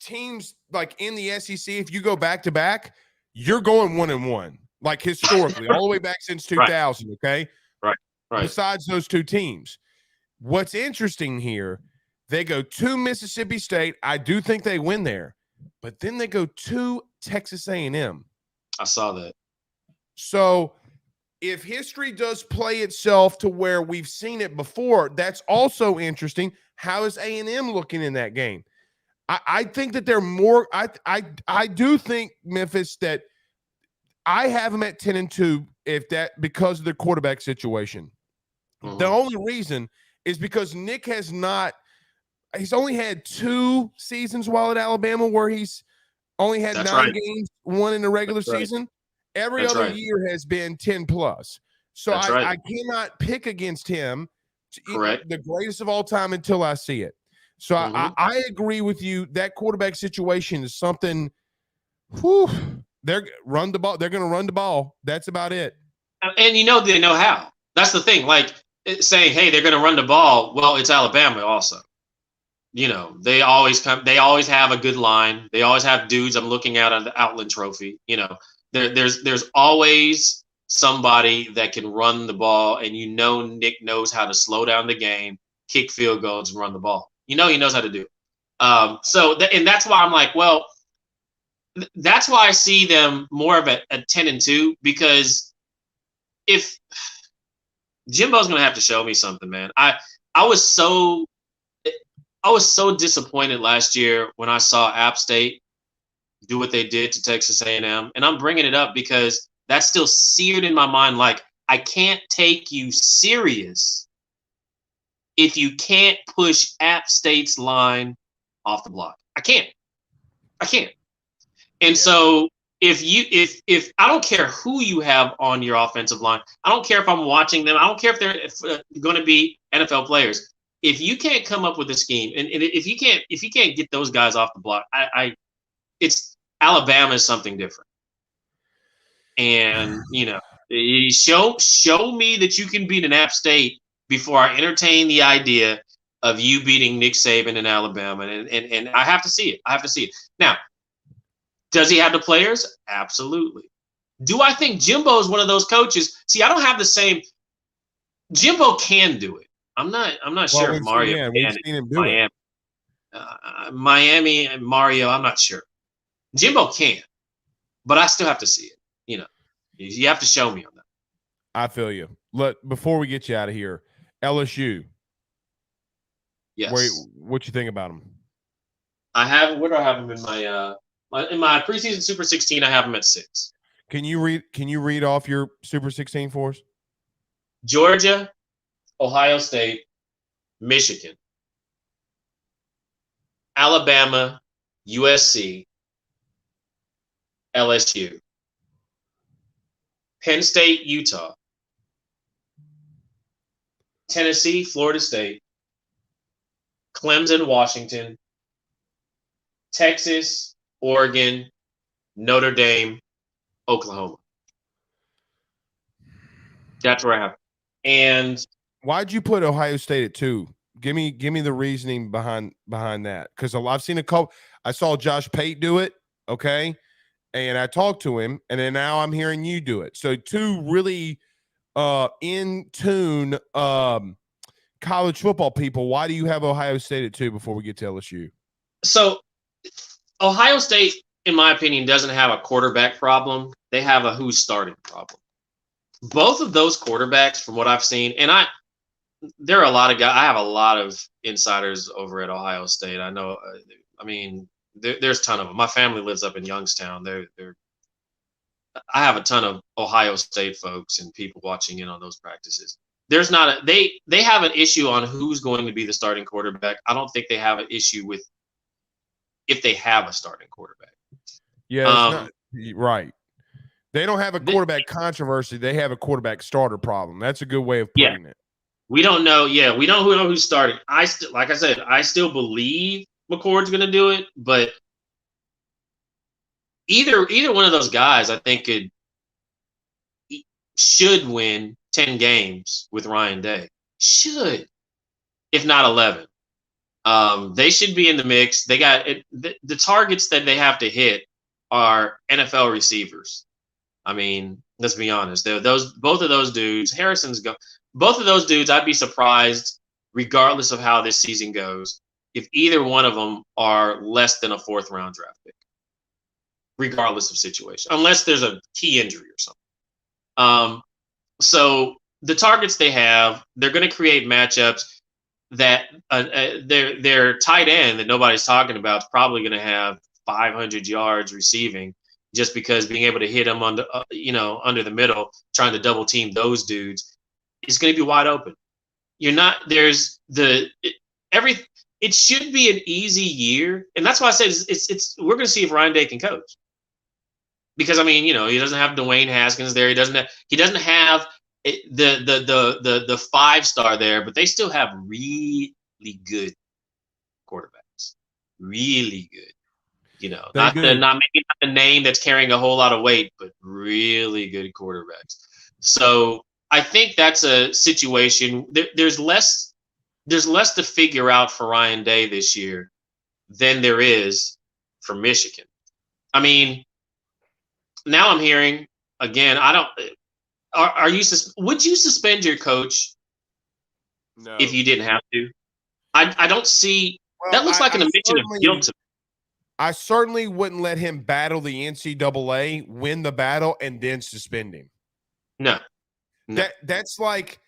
teams like in the SEC, if you go back to back, you're going 1-1, like historically, all the way back since 2000. Okay. Right. Besides those 2 teams, what's interesting here, they go to Mississippi State. I do think they win there, but then they go to Texas A&M. I saw that. So if history does play itself to where we've seen it before, that's also interesting. How is A&M looking in that game? I think that they're more. I do think Memphis that I have them at 10-2 because of their quarterback situation. Mm-hmm. The only reason is because Nick has not. He's only had 2 seasons while at Alabama where he's only had 9 games, 1 in the regular season. Every other year has been 10+. So I cannot pick against him. Correct. The greatest of all time until I see it. So I agree with you. That quarterback situation is something. They're run the ball. They're going to run the ball. That's about it. And they know how. That's the thing. Like saying, "Hey, they're going to run the ball." Well, it's Alabama also. They always come. They always have a good line. They always have dudes. I'm looking at on the Outland Trophy. There's always somebody that can run the ball, and Nick knows how to slow down the game, kick field goals, and run the ball. He knows how to do it. And that's why I'm like, well, that's why I see them more of a 10-2, because if Jimbo's going to have to show me something, man. I was so disappointed last year when I saw App State do what they did to Texas A&M, and I'm bringing it up because that's still seared in my mind. Like, I can't take you serious if you can't push App State's line off the block. I can't. And so if I don't care who you have on your offensive line, I don't care if I'm watching them, I don't care if they're going to be NFL players. If you can't come up with a scheme, and if you can't get those guys off the block, it's Alabama is something different. And show me that you can beat an App State before I entertain the idea of you beating Nick Saban in Alabama. And I have to see it. Now, does he have the players? Absolutely. Do I think Jimbo is one of those coaches? See, I don't have the same. Jimbo can do it. I'm not sure if Mario can. We've seen him do it. Miami and Mario, I'm not sure. Jimbo can, but I still have to see it. You have to show me on that. I feel you. Before we get you out of here, LSU. Yes. What you think about them? Where do I have them in my preseason Super 16? I have them at 6. Can you read off your Super 16 for us? Georgia, Ohio State, Michigan, Alabama, USC, LSU, Penn State, Utah, Tennessee, Florida State, Clemson, Washington, Texas, Oregon, Notre Dame, Oklahoma. That's where I have. And why'd you put Ohio State at 2? Give me the reasoning behind that. Because I've seen a couple. I saw Josh Pate do it. Okay. And I talked to him, and then now I'm hearing you do it. So 2 really in tune college football people. Why do you have Ohio State at 2 before we get to LSU? so Ohio State, in my opinion, doesn't have a quarterback problem. They have a who's starting problem. Both of those quarterbacks, from what I've seen, and there are a lot of guys. I have a lot of insiders over at Ohio State. I know. I mean, there's a ton of them. My family lives up in Youngstown. I have a ton of Ohio State folks and people watching in on those practices. There's not they have an issue on who's going to be the starting quarterback. I don't think they have an issue with if they have a starting quarterback. Yeah, right. They don't have a quarterback controversy. They have a quarterback starter problem. That's a good way of putting it. We don't know. Yeah, we don't know who's starting. Like I said, I still believe McCord's going to do it, but either one of those guys, I think, should win 10 games with Ryan Day. Should, if not 11. They should be in the mix. They got the targets that they have to hit are NFL receivers. I mean, let's be honest. Both of those dudes, both of those dudes, I'd be surprised, regardless of how this season goes, if either one of them are less than a 4th round draft pick, regardless of situation, unless there's a key injury or something. So the targets they have, they're going to create matchups that their tight end that nobody's talking about is probably going to have 500 yards receiving, just because being able to hit them under the middle, trying to double team those dudes, is going to be wide open. It should be an easy year, and that's why I said we're going to see if Ryan Day can coach. Because I mean, he doesn't have Dwayne Haskins there. He doesn't have the 5-star there, but they still have really good quarterbacks. Really good. Not maybe not the name that's carrying a whole lot of weight, but really good quarterbacks. So I think that's a situation. There's less to figure out for Ryan Day this year than there is for Michigan. I mean, now I'm hearing again. Would you suspend your coach? No. If you didn't have to? I don't see. Well, that looks like an admission of guilt to me. I certainly wouldn't let him battle the NCAA, win the battle, and then suspend him. No. That's like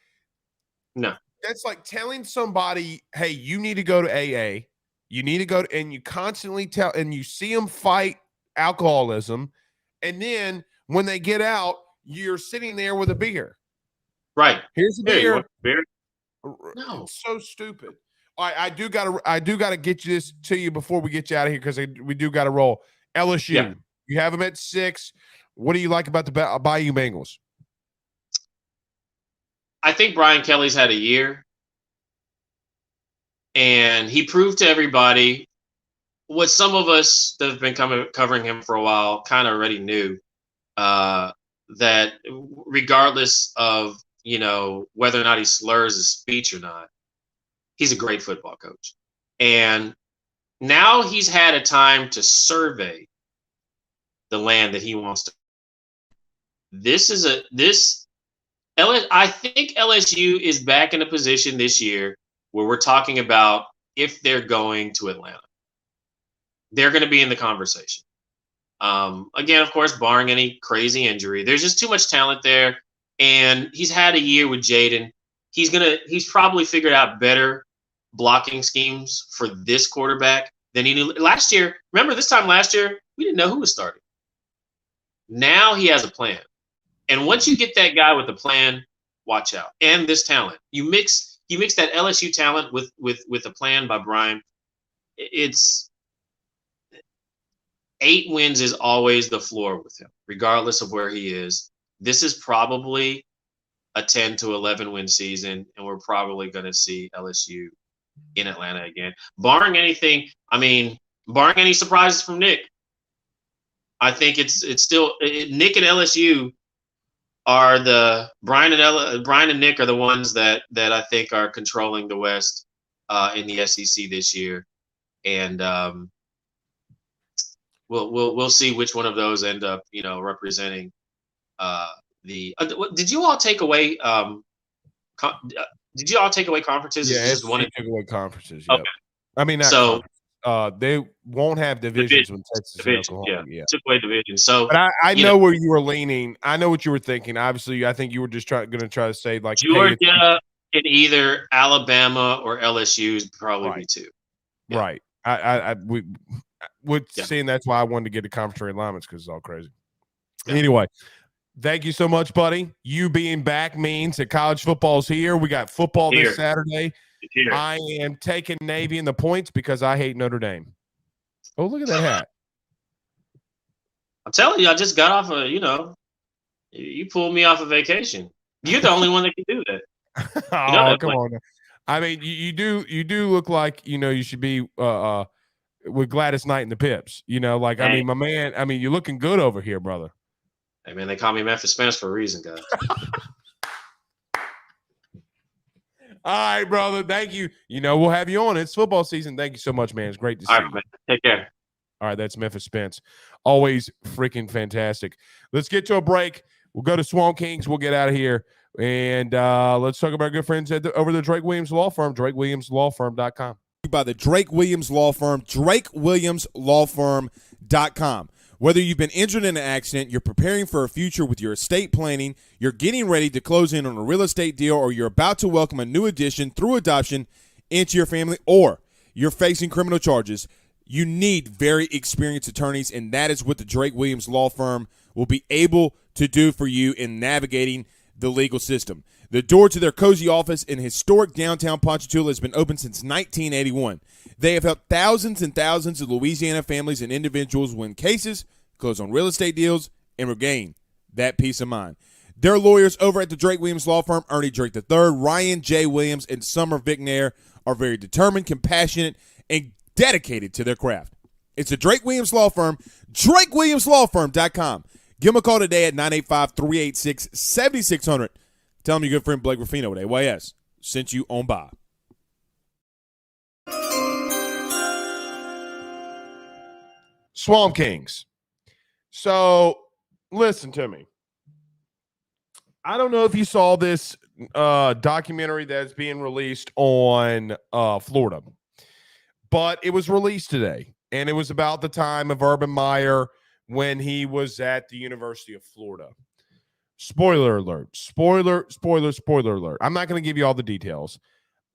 telling somebody, hey, you need to go to AA. You need to go to, and you constantly tell, and you see them fight alcoholism, and then when they get out, you're sitting there with a beer. Right. Here's a beer. No. It's so stupid. All right, I do gotta get you this to you before we get you out of here, because we do got to roll. LSU, yeah. You have them at 6. What do you like about the Bayou Bengals? I think Brian Kelly's had a year, and he proved to everybody what some of us that have been covering him for a while kind of already knew, that regardless of whether or not he slurs his speech or not, he's a great football coach. And now he's had a time to survey the land that he wants to. I think LSU is back in a position this year where we're talking about if they're going to Atlanta. They're going to be in the conversation. Again, of course, barring any crazy injury. There's just too much talent there. And he's had a year with Jaden. He's probably figured out better blocking schemes for this quarterback than he knew last year. Remember, this time last year, we didn't know who was starting. Now he has a plan. And once you get that guy with a plan, watch out. And this talent. You mix that LSU talent with a plan by Brian. It's 8 wins is always the floor with him, regardless of where he is. This is probably a 10 to 11 win season, and we're probably going to see LSU in Atlanta again. Barring anything, I mean, barring any surprises from Nick, I think it's still Nick and LSU are the Brian and Nick are the ones that I think are controlling the West in the SEC this year, and we'll see which one of those end up representing the. Did you all take away? Did you all take away conferences? Yeah, Just one. took away conferences. Yep. Okay. I mean, they won't have divisions when Texas and Oklahoma. Yeah, took away divisions. So, but I know where you were leaning. I know what you were thinking. Obviously, I think you were just going to try to say like Georgia and either Alabama or LSU is probably be two. Yeah. Right. I would saying that's why I wanted to get the conference realignments because it's all crazy. Yeah. Anyway, thank you so much, buddy. You being back means that college football's here. We got football this Saturday. I am taking Navy in the points because I hate Notre Dame. Oh, look at that hat. I'm telling you, I just got off you pulled me off a vacation. You're the only one that can do that. Come on. I mean, you do look like, you should be with Gladys Knight and the Pips. Like, I mean, my man, you're looking good over here, brother. Hey, man, they call me Memphis Spence for a reason, guys. All right, brother. Thank you. We'll have you on. It's football season. Thank you so much, man. It's great to see you. Man. Take care. All right, that's Memphis Spence. Always freaking fantastic. Let's get to a break. We'll go to Swamp Kings. We'll get out of here. And let's talk about our good friends over the Drake Williams Law Firm, drakewilliamslawfirm.com. By the Drake Williams Law Firm, drakewilliamslawfirm.com. Whether you've been injured in an accident, you're preparing for a future with your estate planning, you're getting ready to close in on a real estate deal, or you're about to welcome a new addition through adoption into your family, or you're facing criminal charges, you need very experienced attorneys, and that is what the Drake Williams Law Firm will be able to do for you in navigating the legal system. The door to their cozy office in historic downtown Ponchatoula has been open since 1981. They have helped thousands and thousands of Louisiana families and individuals win cases, close on real estate deals, and regain that peace of mind. Their lawyers over at the Drake Williams Law Firm, Ernie Drake III, Ryan J. Williams, and Summer Vignair, are very determined, compassionate, and dedicated to their craft. It's the Drake Williams Law Firm, drakewilliamslawfirm.com. Give them a call today at 985-386-7600. Tell them your good friend Blake Ruffino at AYS sent you on by. Swamp Kings. So, listen to me. I don't know if you saw this documentary that's being released on Florida, but it was released today, and it was about the time of Urban Meyer when he was at the University of Florida. Spoiler alert. Spoiler alert. I'm not going to give you all the details.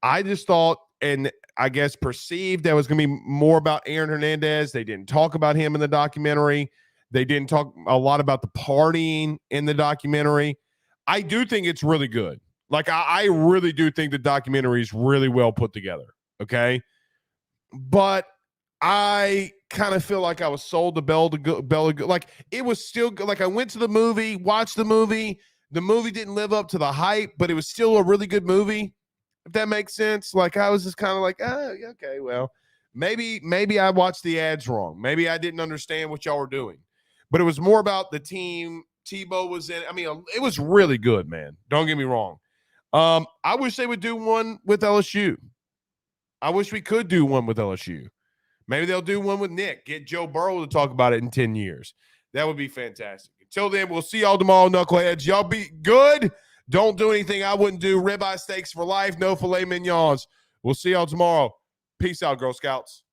I just thought, and I guess perceived, that was going to be more about Aaron Hernandez. They didn't talk about him in the documentary. They didn't talk a lot about the partying in the documentary. I do think it's really good. Like, I really do think the documentary is really well put together, okay? But I kind of feel like I was sold the bell to go. Like, it was still good. Like, I went to the movie, watched the movie. The movie didn't live up to the hype, but it was still a really good movie, if that makes sense. Like, I was just kind of like, okay, well, maybe I watched the ads wrong. Maybe I didn't understand what y'all were doing. But it was more about the team. Tebow was in. I mean, it was really good, man. Don't get me wrong. I wish they would do one with LSU. I wish we could do one with LSU. Maybe they'll do one with Nick. Get Joe Burrow to talk about it in 10 years. That would be fantastic. Until then, we'll see y'all tomorrow, knuckleheads. Y'all be good. Don't do anything I wouldn't do. Ribeye steaks for life. No filet mignons. We'll see y'all tomorrow. Peace out, Girl Scouts.